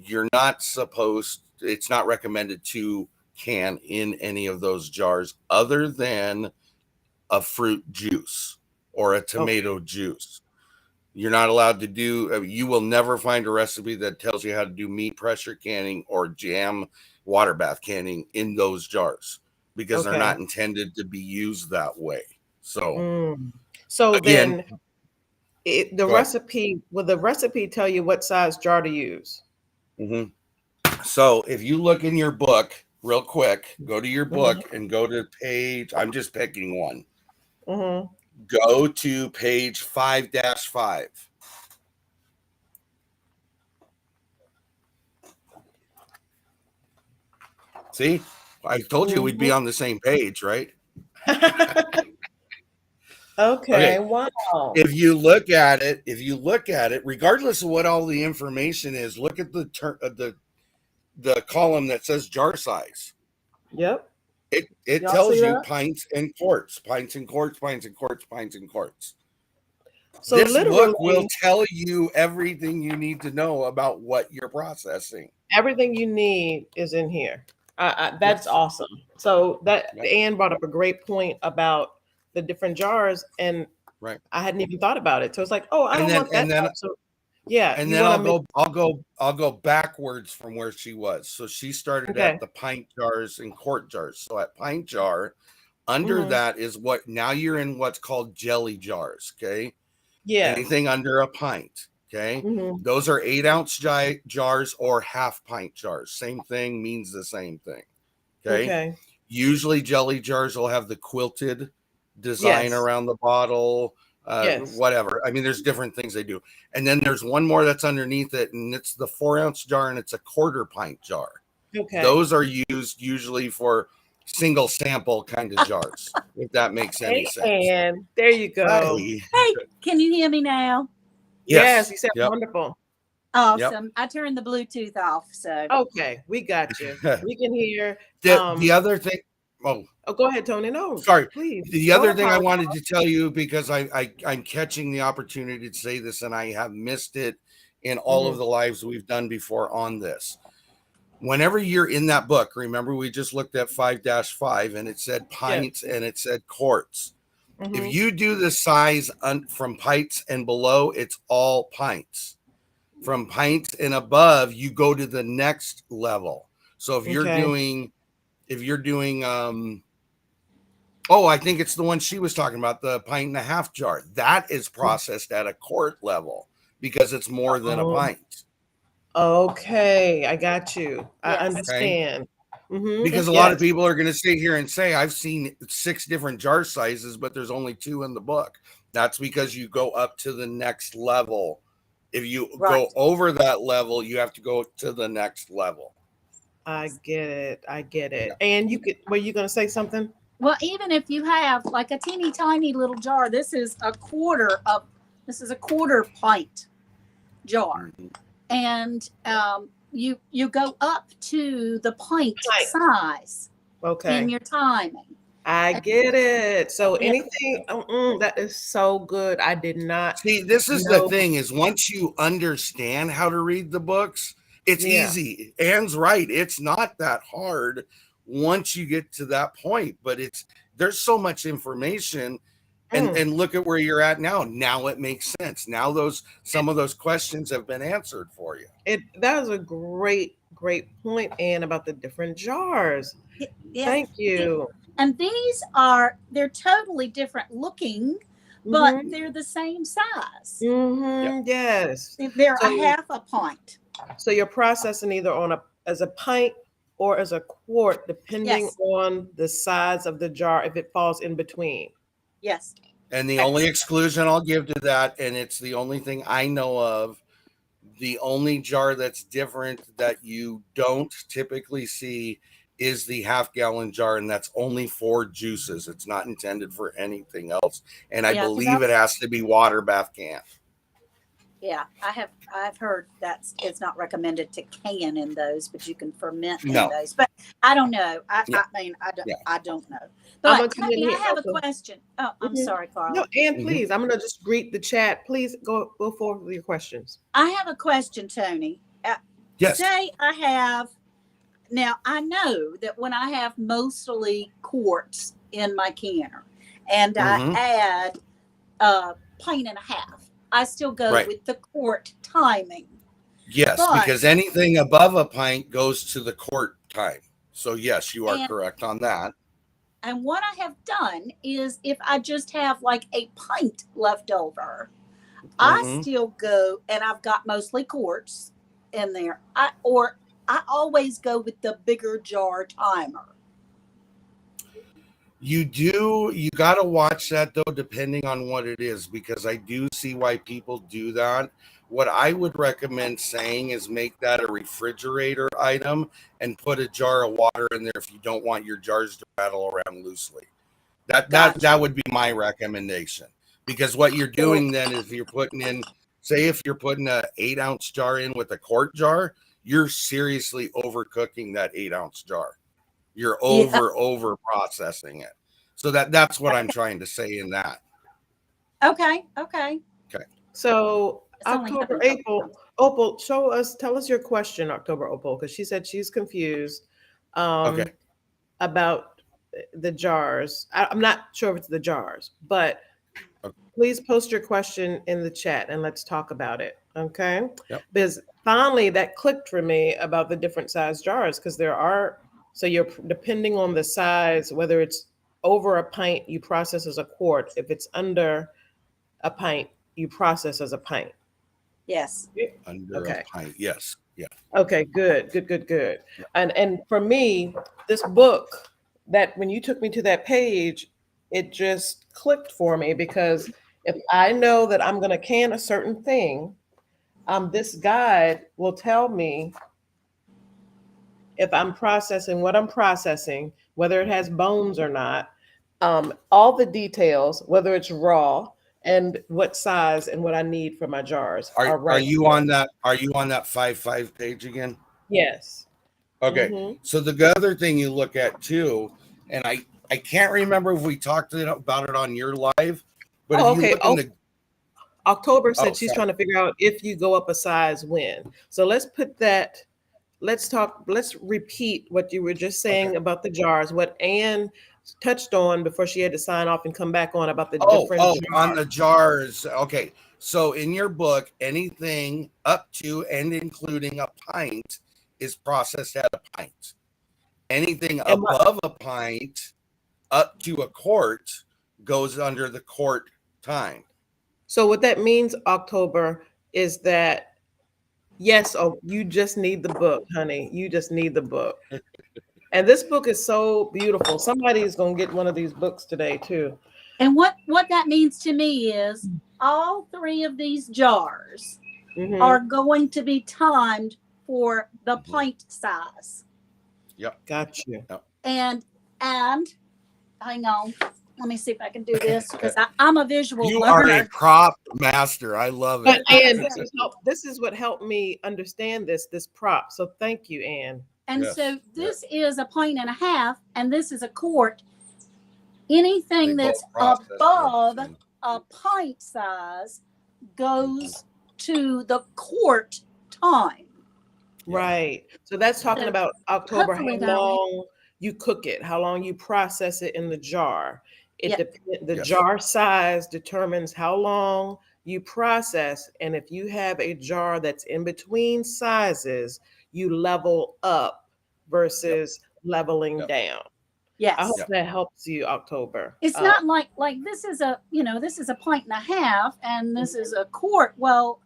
you're not supposed, it's not recommended to can in any of those jars other than a fruit juice or a tomato juice. You're not allowed to do, you will never find a recipe that tells you how to do meat pressure canning or jam water bath canning in those jars, because they're not intended to be used that way. So, So again, then go ahead. will the recipe tell you what size jar to use? So if you look in your book, real quick. Go to your book and go to page. I'm just picking one. Mm-hmm. Go to page 5-5. See, I told you we'd be on the same page, right? Okay. Okay. Wow. If you look at it, regardless of what all the information is, look at the column that says jar size. Yep. It Y'all tells see you that? pints and quarts, pints and quarts, pints and quarts, pints and quarts. So This literally book will tell you everything you need to know about what you're processing. everything you need is in here. That's Yes. awesome. So that Yep. Anne brought up a great point about the different jars, and Right. I hadn't even thought about it. So it's like, oh, I And don't then want that. and then jar. So yeah, and you then want to make I'll go backwards from where she was. So she started okay. at the pint jars and quart jars. So at pint jar, under Mhm. that is what now you're in what's called jelly jars. Okay. Yeah. Anything under a pint. Okay. Mhm. Those are 8-ounce jars or half pint jars. Same thing, means the same thing. Okay. Okay. Usually jelly jars will have the quilted design Yes. around the bottle, Yes. whatever. I mean, there's different things they do. And then there's one more that's underneath it, and it's the 4-ounce jar, and it's a quarter pint jar. Okay. Those are used usually for single sample kind of jars, if that makes any sense. And there you go. Hi. Hey, can you hear me now? Yes, you said Yep. wonderful. Awesome. I turned the Bluetooth off, so Okay, we got you. We can hear. The other thing. Oh, go ahead, Tony. No, sorry. please. The Don't other thing I apologize. wanted to tell you, because I'm catching the opportunity to say this, and I have missed it in all of the lives we've done before on this. Whenever you're in that book, remember we just looked at 5-5 and it said pints and it said quarts. If you do the size from pints and below, it's all pints. From pints and above, you go to the next level. So if you're doing I think it's the one she was talking about, the pint and a half jar. That is processed at a quart level because it's more than a pint. Okay, I got you. I Yes. understand. Because a lot of people are going to sit here and say, I've seen 6 different jar sizes, but there's only 2 in the book. That's because you go up to the next level. If you go over that level, you have to go to the next level. I get it. Yeah. And were you going to say something? Well, even if you have like a teeny tiny little jar, this is a quarter pint jar. And you go up to the pint size in your timing. I get it. So anything that is so good. I did not see. This is the thing: is once you understand how to read the books, it's easy. Anne's right; it's not that hard once you get to that point. But there's so much information, and look at where you're at now. Now it makes sense. Now some of those questions have been answered for you. That was a great point, Anne, about the different jars. Yeah. Thank you. And they're totally different looking, but they're the same size. Yes. They're a half a pint. So you're processing either as a pint or as a quart, depending on the size of the jar, if it falls in between. Yes. And the only exclusion I'll give to that, and it's the only thing I know of, the only jar that's different that you don't typically see is the half-gallon jar, and that's only for juices. It's not intended for anything else. And I believe it has to be water bath can. Yeah, I've heard it's not recommended to can in those, but you can ferment in those. But I don't know. I don't know. But Tony, I have a question. Oh, I'm sorry, Carla. No, Anne, please. I'm gonna just greet the chat. Please go forward with your questions. I have a question, Tony. Yes. Say now I know that when I have mostly quarts in my canner and I add a pint and a half, I still go with the quart timing. Yes, because anything above a pint goes to the quart time. So yes, you are correct on that. And what I have done is if I just have like a pint left over, I still go, and I've got mostly quarts in there. I I always go with the bigger jar timer. You got to watch that though, depending on what it is, because I do see why people do that. What I would recommend saying is make that a refrigerator item and put a jar of water in there if you don't want your jars to rattle around loosely. That would be my recommendation, because what you're doing then is you're putting in, say if you're putting a 8-ounce jar in with a quart jar, you're seriously overcooking that 8-ounce jar. You're over processing it. So that's what I'm trying to say in that. Okay. So That's only October, happened- Opal, tell us your question, October Opal, because she said she's confused Okay. about the jars. I'm not sure if it's the jars, but Okay. please post your question in the chat and let's talk about it. Okay. Yep. Because finally that clicked for me about the different size jars, because so you're depending on the size, whether it's over a pint, you process as a quart. If it's under a pint, you process as a pint. Yes. Under Okay. a pint. Yes. Yeah. Okay, good. And for me, this book, that when you took me to that page, it just clicked for me, because if I know that I'm going to can a certain thing, this guide will tell me if I'm processing what I'm processing, whether it has bones or not, all the details, whether it's raw, and what size and what I need for my jars Are right you here. on that? Are you on that 5.5 page again? Yes. Okay. Mhm. So the other thing you look at too, and I can't remember if we talked about it on your live, but Oh, if you okay. look in the October said Oh, she's sorry. trying to figure out if you go up a size when. So let's repeat what you were just saying about the jars, what Anne touched on before she had to sign off and come back on about the different on jars. the jars. Okay. So in your book, anything up to and including a pint is processed at a pint. Anything above a pint up to a quart goes under the quart time. So what that means, October, is that yes, you just need the book, honey. You just need the book. And this book is so beautiful. Somebody is going to get one of these books today too. And what that means to me is all 3 of these jars are going to be timed for the pint size. Yep. Got you. And hang on. Let me see if I can do this, because I'm a visual You learner. are a prop master. I love it. But Anne, this is what helped me understand this prop. So thank you, Anne. And Yes, so this is a pint and a half, and this is a quart. Anything They that's both process above everything. a pint size goes to the quart time. Yeah. Right. So that's talking So about October, how hopefully that long you cook it, how long you process it in the jar. The Yes. jar size determines how long you process. And if you have a jar that's in between sizes, you level up versus leveling Yep. down. Yes. I hope that helps you, October. It's not like this is a pint and a half and this is a quart. Well,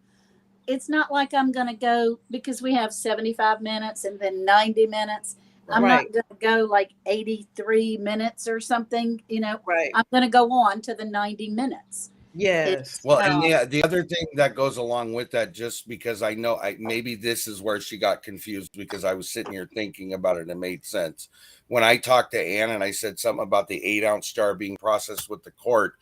it's not like I'm going to go, because we have 75 minutes and then 90 minutes. I'm Right. not going to go like 83 minutes or something, Right. I'm going to go on to the 90 minutes. Yes. Well, and the other thing that goes along with that, just because I know maybe this is where she got confused, because I was sitting here thinking about it and it made sense. When I talked to Ann and I said something about the 8-ounce jar being processed with the quart,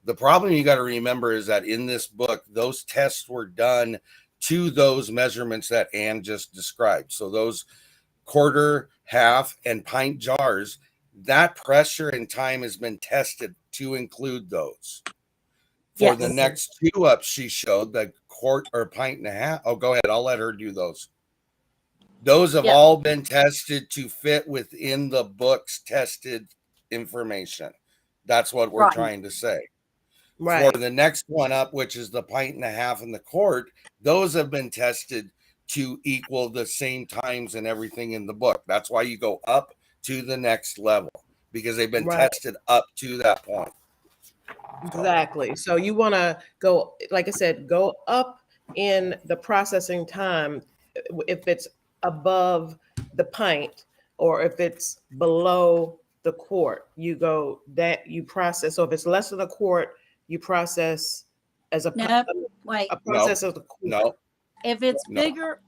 the problem you got to remember is that in this book, those tests were done to those measurements that Ann just described. So those quarter, half, and pint jars, that pressure and time has been tested to include those. For the next 2 ups she showed, the quart or pint and a half. Oh, go ahead. I'll let her do those. Those have all been tested to fit within the book's tested information. That's what we're trying to say. Right. For the next one up, which is the pint and a half and the quart, those have been tested to equal the same times and everything in the book. That's why you go up to the next level, because they've been tested up to that point. Exactly. So you want to go, like I said, go up in the processing time. If it's above the pint or if it's below the quart, you go that you process. So if it's less than a quart, you process as a, No, wait. a process of the quart. No. If it's No. bigger,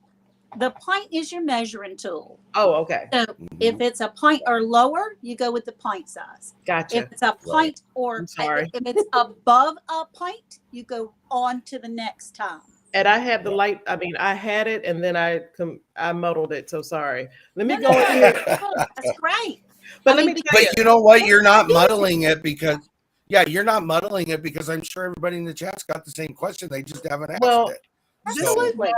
the pint is your measuring tool. Oh, okay. So if it's a pint or lower, you go with the pint size. Gotcha. If it's a pint or I'm sorry. if it's above a pint, you go on to the next time. And I have the light. I mean, I had it and then I muddled it. So sorry. Let me No, go no, in here. That's great. But I let mean, me tell you. But you know what? You're not muddling it because, yeah, you're not muddling it because I'm sure everybody in the chat's got the same question. They just haven't asked Well, it. This So- is what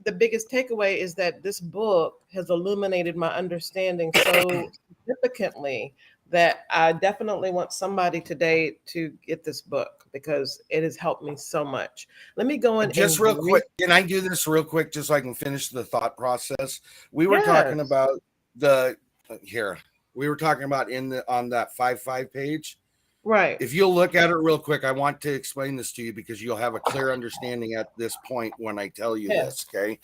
the biggest takeaway is that this book has illuminated my understanding so significantly that I definitely want somebody today to get this book because it has helped me so much. Let me go in Just and real quick. Can I do this real quick just so I can finish the thought process? We were talking Yes. about we were talking about on that 5.5 page. Right. If you'll look at it real quick, I want to explain this to you because you'll have a clear understanding at this point when I tell you Yes. this, okay?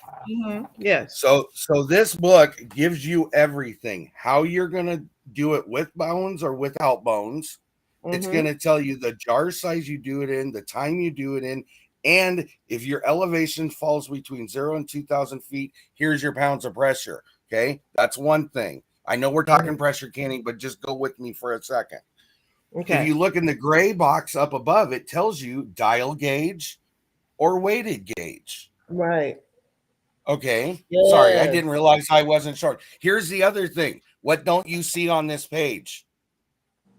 Yes. So this book gives you everything, how you're going to do it with bones or without bones. It's Mhm. going to tell you the jar size you do it in, the time you do it in, and if your elevation falls between 0 and 2,000 feet, here's your pounds of pressure, okay? That's one thing. I know we're talking pressure canning, but just go with me for a second. Okay. If you look in the gray box up above, it tells you dial gauge or weighted gauge. Right. Okay. Yes. Sorry, I didn't realize I wasn't short. Here's the other thing. What don't you see on this page?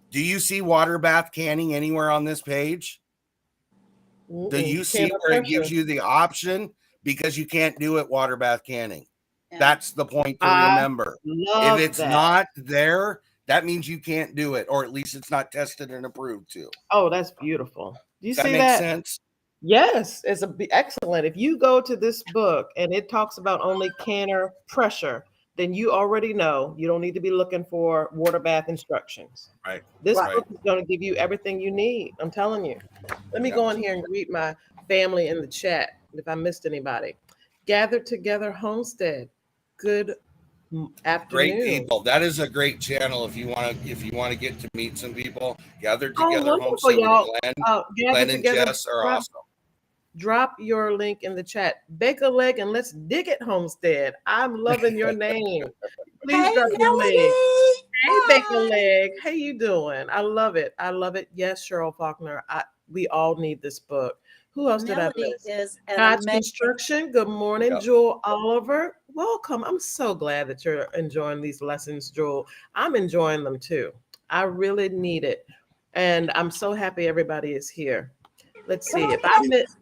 Do you see water bath canning anywhere on this page? Do you see where it gives you the option? Because you can't do it water bath canning. Yeah. That's the point to I remember. love If it's that. not there, that means you can't do it, or at least it's not tested and approved to. Oh, that's beautiful. Do you Does that see make that? sense? Yes, it's excellent. If you go to this book and it talks about only canner pressure, then you already know you don't need to be looking for water bath instructions. Right. This Right. book is going to give you everything you need. I'm telling you. Let me go in here and greet my family in the chat if I missed anybody. Gathered Together Homestead. Good afternoon. Great people. That is a great channel if you want to get to meet some people. Gathered Oh, Together wonderful, Homestead with y'all. Glenn. Gather Glenn and together. Jess are awesome. Drop your link in the chat. Bake a leg and let's dig it, Homestead. I'm loving your name. Please Hey, drop your leg. Melody. Hey, Bake a leg. How you doing? I love it. I love it. Yes, Cheryl Faulkner. We all need this book. Who else did I Melody miss? is an God's amazing. Construction. Good morning, Yep. Jewel Oliver. Welcome. I'm so glad that you're enjoying these lessons, Jewel. I'm enjoying them too. I really need it. And I'm so happy everybody is here. Let's see. If I missed,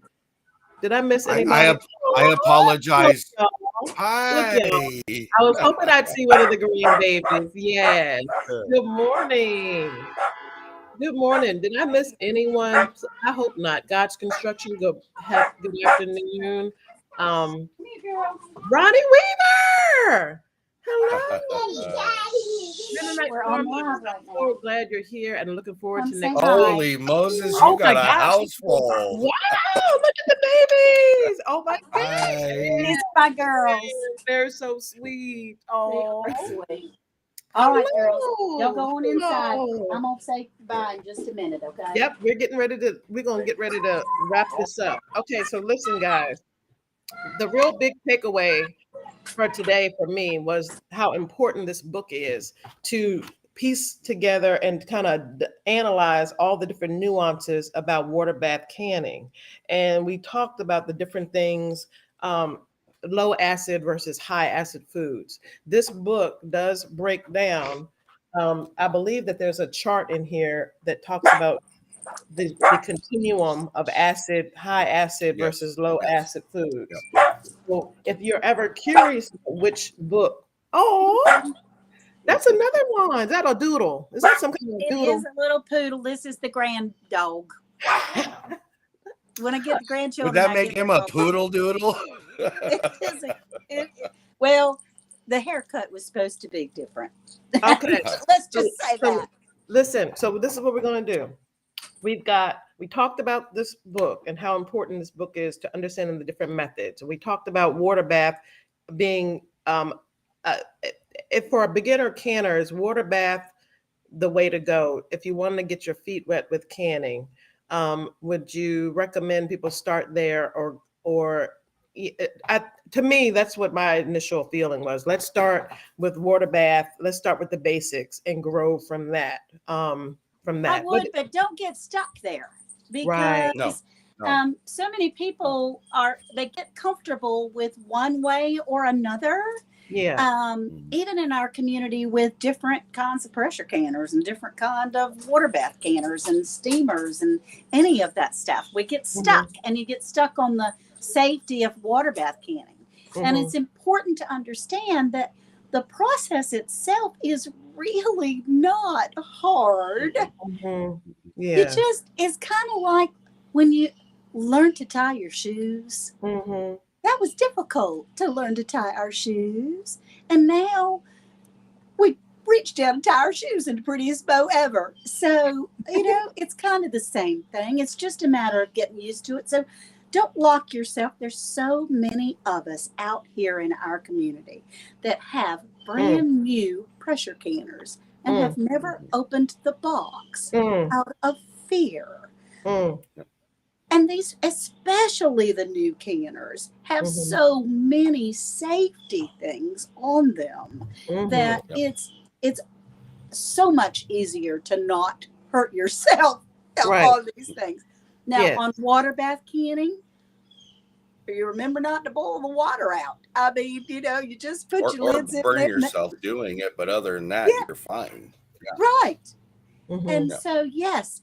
did I miss anybody? I apologize. Look, Hi. I was hoping I'd see one of the green babies. Yes. Good morning. Good morning. Did I miss anyone? I hope not. God's Construction. Good afternoon. Ronnie Weaver. Hello. Mennonite We're on Farm. live I'm right now. so glad you're here and looking forward I'm to next saying hi. Holy Moses, you Oh got my a gosh. house full. Wow, look at the babies. Oh my Hi. goodness. These my girls. They're so sweet. Oh. They are sweet. All right, girls. Hello. Y'all go on inside. Hello. I'm gonna say bye in just a minute, okay? Yep, we're gonna get ready to wrap this up. Okay, so listen, guys. The real big takeaway for today for me was how important this book is to piece together and kind of analyze all the different nuances about water bath canning. And we talked about the different things, low acid versus high acid foods. This book does break down. I believe that there's a chart in here that talks about the continuum of high acid Yes, versus low yes. acid foods. Well, if you're ever curious which book, oh, that's another one. Is that a doodle? Is that some kind of It doodle? is a little poodle. This is the grand dog. When I get the grandchildren, Would that I make give him them a poodle doodle? Well, the haircut was supposed to be different. Okay. Let's just say So, that. listen, so this is what we're going to do. We talked about this book and how important this book is to understanding the different methods. We talked about water bath being um, if for a beginner canner, is water bath the way to go? If you want to get your feet wet with canning, would you recommend people start there, or to me, that's what my initial feeling was. Let's start with water bath. Let's start with the basics and grow from that. I would, but don't get stuck there, Right. because No. so many people they get comfortable with one way or another. Yeah. Even in our community, with different kinds of pressure canners and different kind of water bath canners and steamers and any of that stuff, we get stuck, and you get stuck on the safety of water bath canning. And it's important to understand that the process itself is really not hard. Yeah. It just is kind of like when you learn to tie your shoes. That was difficult to learn to tie our shoes. And now we reach down and tie our shoes in the prettiest bow ever. So, it's kind of the same thing. It's just a matter of getting used to it. So don't lock yourself. There's so many of us out here in our community that have brand new pressure canners and have never opened the box out of fear. And these, especially the new canners, have so many safety things on them that it's so much easier to not hurt yourself on these things. Now, on water bath canning, you remember not to boil the water out. I mean, you just put your lids in burn there. yourself doing it, but other than that, you're fine. Right. And so, yes,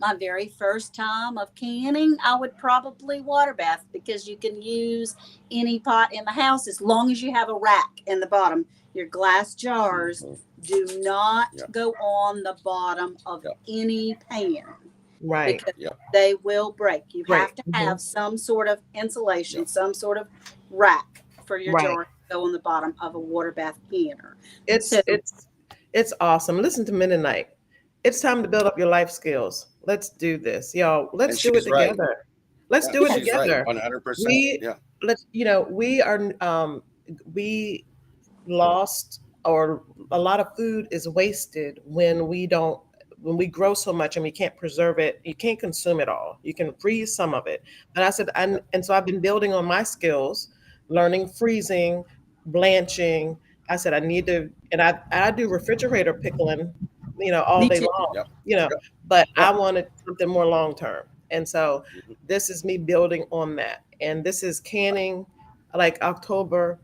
my very first time of canning, I would probably water bath, because you can use any pot in the house as long as you have a rack in the bottom. Your glass jars do not go on the bottom of any pan. Right. Because they will break. You have to have some sort of insulation, some sort of rack for your jar to go on the bottom of a water bath canner. It's awesome. Listen to Mennonite. It's time to build up your life skills. Let's do this, y'all. Let's do it together. Let's do it together. 100%. We lost, or a lot of food is wasted when we grow so much and we can't preserve it. You can't consume it all. You can freeze some of it. And I said, and so I've been building on my skills, learning freezing, blanching. I said, I need to, and I do refrigerator pickling, all day long, but I wanted something more long-term. And so this is me building on that. And this is canning, like October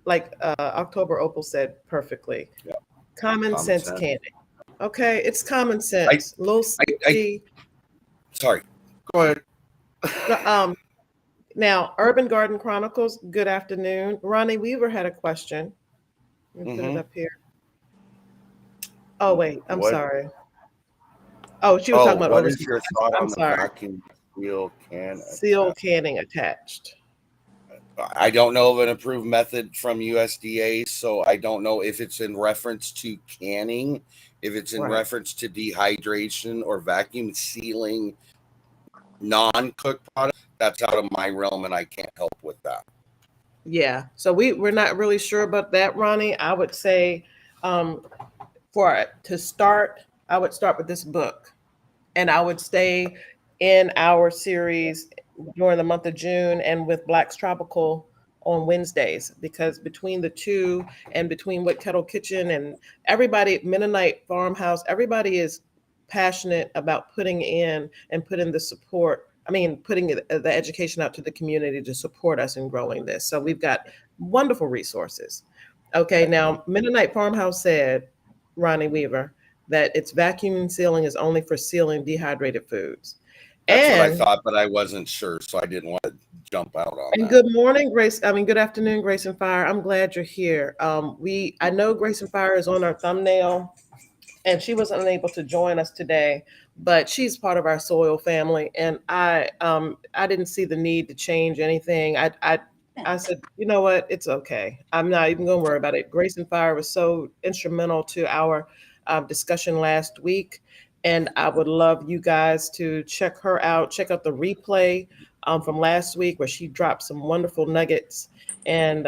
Opal said perfectly. Common sense canning. Okay, it's common sense. Sorry, go ahead. Now, Urban Garden Chronicles, good afternoon. Ronnie Weaver had a question. Let me put it up here. Oh, wait, I'm sorry. Oh, she was talking about what is your thought on the sorry. vacuum seal canning attached? I don't know of an approved method from USDA, so I don't know if it's in reference to canning, if it's in reference to dehydration or vacuum sealing non-cooked product. That's out of my realm, and I can't help with that. Yeah, so we're not really sure about that, Ronnie. I would say to start, I would start with this book, and I would stay in our series during the month of June and with Black's Tropical on Wednesdays, because between the two and between Wood Kettle Kitchen and everybody, Mennonite Farmhouse, everybody is passionate about putting the support. Putting the education out to the community to support us in growing this. So we've got wonderful resources. Okay, now Mennonite Farmhouse said, Ronnie Weaver, that its vacuum sealing is only for sealing dehydrated foods. That's what I thought, but I wasn't sure, so I didn't want to jump out on that. Good morning, Grace. Good afternoon, Grace and Fire. I'm glad you're here. I know Grace and Fire is on our thumbnail, and she was unable to join us today, but she's part of our soil family, and I didn't see the need to change anything. I said, you know what, it's okay. I'm not even going to worry about it. Grace and Fire was so instrumental to our discussion last week, and I would love you guys to check her out. Check out the replay from last week where she dropped some wonderful nuggets. And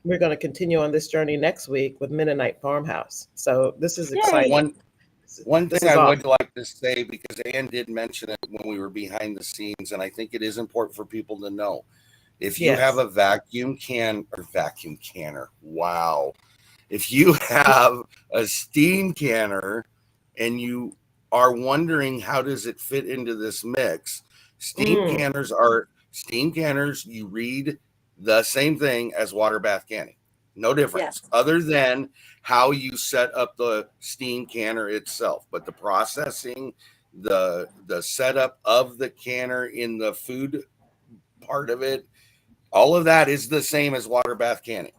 we're going to continue on this journey next week with Mennonite Farmhouse. So this is exciting. One This thing is I awesome. would like to say, because Ann did mention it when we were behind the scenes, and I think it is important for people to know. If you Yes. have a vacuum canner, wow. If you have a steam canner and you are wondering how does it fit into this mix, steam canners, you read the same thing as water bath canning. No difference other than how you set up the steam canner itself. But the processing, the setup of the canner in the food part of it, all of that is the same as water bath canning.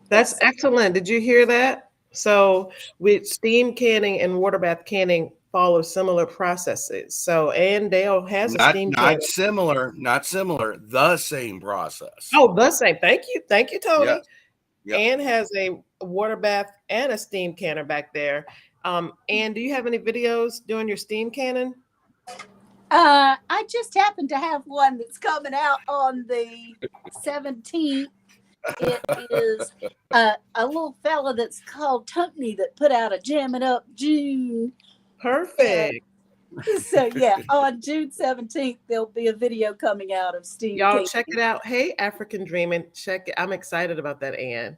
That's excellent. Did you hear that? So with steam canning and water bath canning follow similar processes. So Ann Dale has a steam canner. Not similar, the same process. Oh, the same. Thank you, Tony. Yes. Yep. Ann has a water bath and a steam canner back there. Ann, do you have any videos doing your steam canning? I just happen to have one that's coming out on the 17th. It is a little fella that's called Tony that put out a Jamming Up June. Perfect. So yeah, on June 17th, there'll be a video coming out of steam Y'all canning. check it out. Hey, African Dreaming, check it. I'm excited about that, Ann.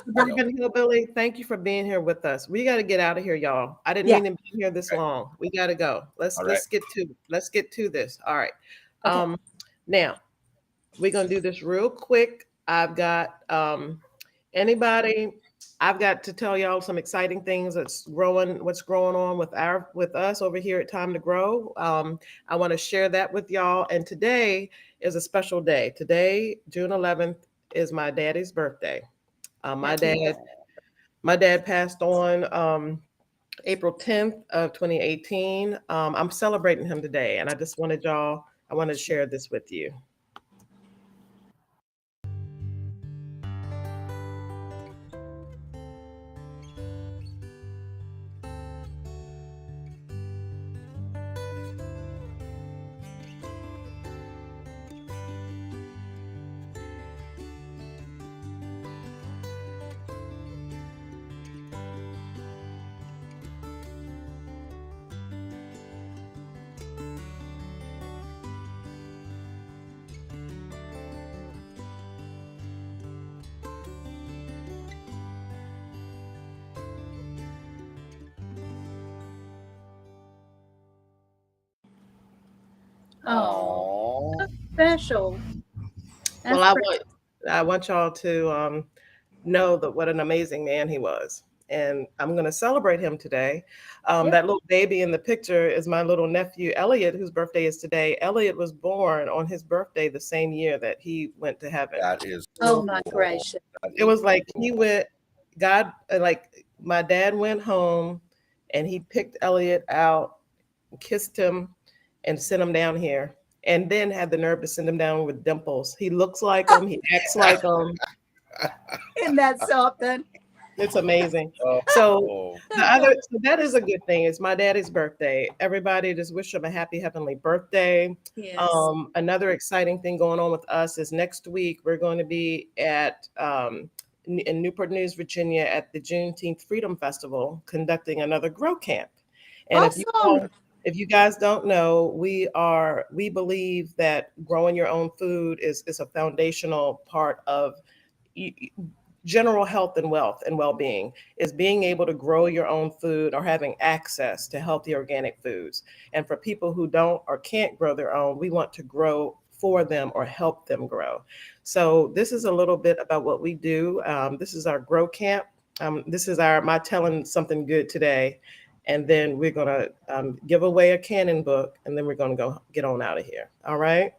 Suburban Hillbilly, thank you for being here with us. We got to get out of here, y'all. I didn't mean to be here this long. We got to go. Let's get to this. All right. Okay. Now we're gonna do this real quick. I've got I've got to tell y'all some exciting things what's growing on with us over here at Time to Grow. I want to share that with y'all. And today is a special day. Today, June 11th, is my daddy's birthday. My dad passed on April 10th of 2018. I'm celebrating him today, and I just wanted to share this with you. Oh, special. That's Well, pretty- I want y'all to know that what an amazing man he was. And I'm going to celebrate him today. That little baby in the picture is my little nephew, Elliot, whose birthday is today. Elliot was born on his birthday the same year that he went to heaven. That is. Oh my gracious. It was like my dad went home and he picked Elliot out, kissed him, and sent him down here. And then had the nerve to send him down with dimples. He looks like him. He acts like him. Isn't that something? It's amazing. So that is a good thing. It's my daddy's birthday. Everybody just wish him a happy heavenly birthday. Yes. Another exciting thing going on with us is next week we're going to be at in Newport News, Virginia, at the Juneteenth Freedom Festival, conducting another Grow Camp. And Awesome. if you guys don't know, we believe that growing your own food is a foundational part of general health and wealth and well-being, is being able to grow your own food or having access to healthy organic foods. And for people who don't or can't grow their own, we want to grow for them or help them grow. So this is a little bit about what we do. This is our Grow Camp. This is my telling something good today. And then we're going to give away a Canon book, and then we're going to go get on out of here. All right.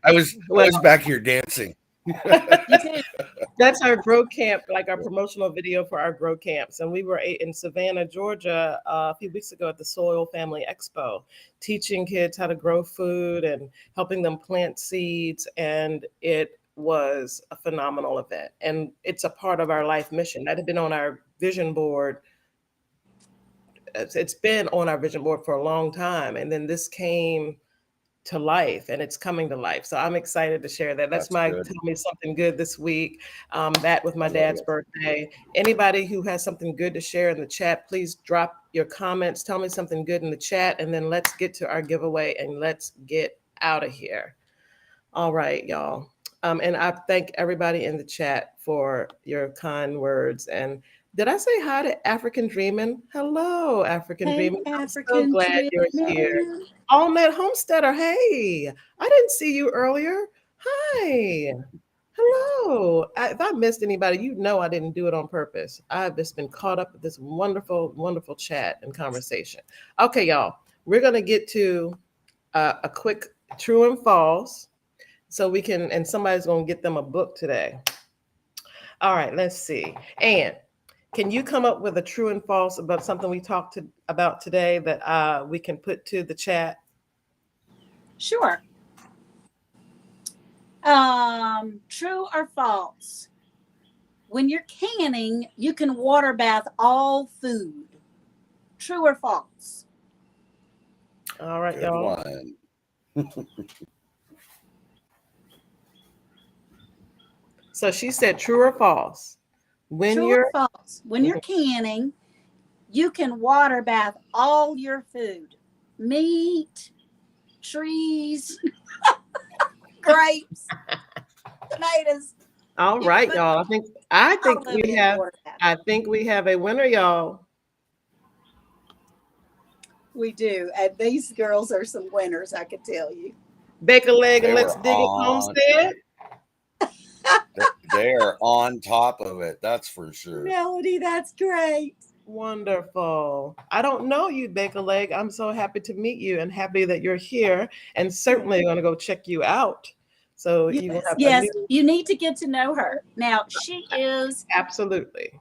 I was back here dancing. You too. That's our grow camp, like our promotional video for our grow camps. And we were in Savannah, Georgia, a few weeks ago at the Soil Family Expo, teaching kids how to grow food and helping them plant seeds. And it was a phenomenal event. And it's a part of our life mission that had been on our vision board. It's been on our vision board for a long time. And then this came to life, and it's coming to life. So I'm excited to share that. That's my good. Tell Me Something Good this week. That with my dad's birthday. Anybody who has something good to share in the chat, please drop your comments. Tell me something good in the chat, and then let's get to our giveaway and let's get out of here. All right, y'all. And I thank everybody in the chat for your kind words. And did I say hi to African Dreamin'? Hello, African Dreamin'. I'm so glad you're here. Allnet Homesteader, hey, I didn't see you earlier. Hi, hello. If I missed anybody, you know I didn't do it on purpose. I've just been caught up with this wonderful, wonderful chat and conversation. Okay, y'all, we're gonna get to a quick true and false, so we can, and somebody's gonna get them a book today. All right, let's see. Ann, can you come up with a true and false about something we talked about today that we can put to the chat? Sure. True or false? When you're canning, you can water bath all food. True or false? All right, Good y'all. one. So she said true or false? When True you're or false? When you're canning, you can water bath all your food. Meat, trees, grapes, tomatoes. all You right, put y'all. I think all of it we in have water bath. I think we have a winner, y'all. We do. And these girls are some winners, I can tell you. Bake a leg and They let's were dig it, on. Homestead. They are on top of it. That's for sure. Melody, that's great. Wonderful. I don't know you, Bake a Leg. I'm so happy to meet you and happy that you're here, and certainly going to go check you out. So you will have Yes, a new, you need to get to know her. Now, she is absolutely.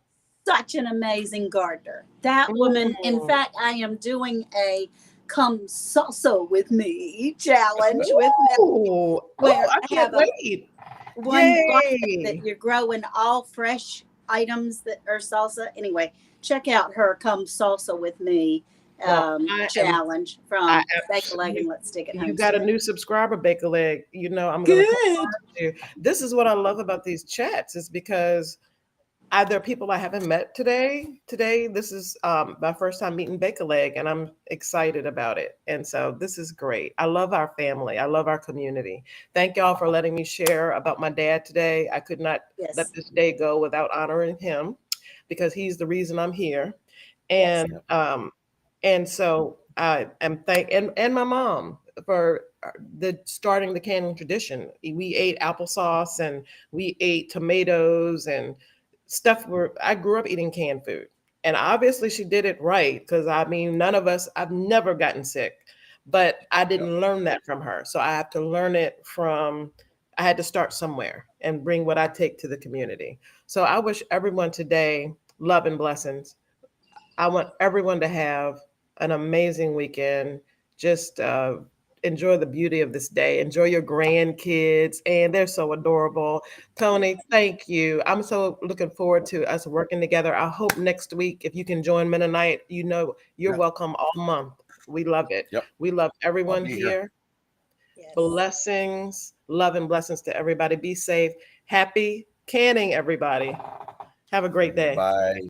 such an amazing gardener. That woman, in Mm. fact, I am doing a come salsa with me challenge with Melody, Ooh, where I I can't have a wait. one garden that Yay. you're growing all fresh items that are salsa. Anyway, check out her come salsa with me Well, challenge from I Bake a Leg and Let's Stick It You got a Homestead. new subscriber, Bake a Leg. You know, I'm going to Good. you. This is what I love about these chats is because there are people I haven't met today. This is my first time meeting Bake a Leg, and I'm excited about it. And so this is great. I love our family. I love our community. Thank y'all for letting me share about my dad today. I could not Yes. let this day go without honoring him because he's the reason I'm here. Yes. And so I am and my mom for the starting the canning tradition. We ate applesauce and we ate tomatoes and stuff where I grew up eating canned food. And obviously she did it right because I mean none of us, I've never gotten sick, but I didn't learn that from her. So I have to learn it from I had to start somewhere and bring what I take to the community. So I wish everyone today love and blessings. I want everyone to have an amazing weekend. Just enjoy the beauty of this day. Enjoy your grandkids, and they're so adorable. Tony, thank you. I'm so looking forward to us working together. I hope next week, if you can join Mennonite, you know you're Yep. welcome all month. We love it. Yep. We love everyone be here. here. Yes. Blessings, love and blessings to everybody. Be safe. Happy canning, everybody. Have a great day. Bye.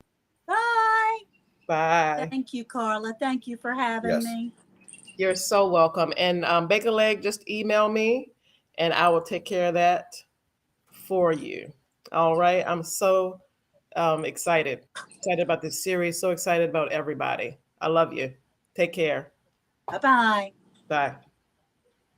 Bye. Bye. Thank you, Carla. Thank you for having Yes. me. You're so welcome. And Bake a Leg, just email me and I will take care of that for you. All right. I'm so excited about this series. So excited about everybody. I love you. Take care. Bye-bye. Bye.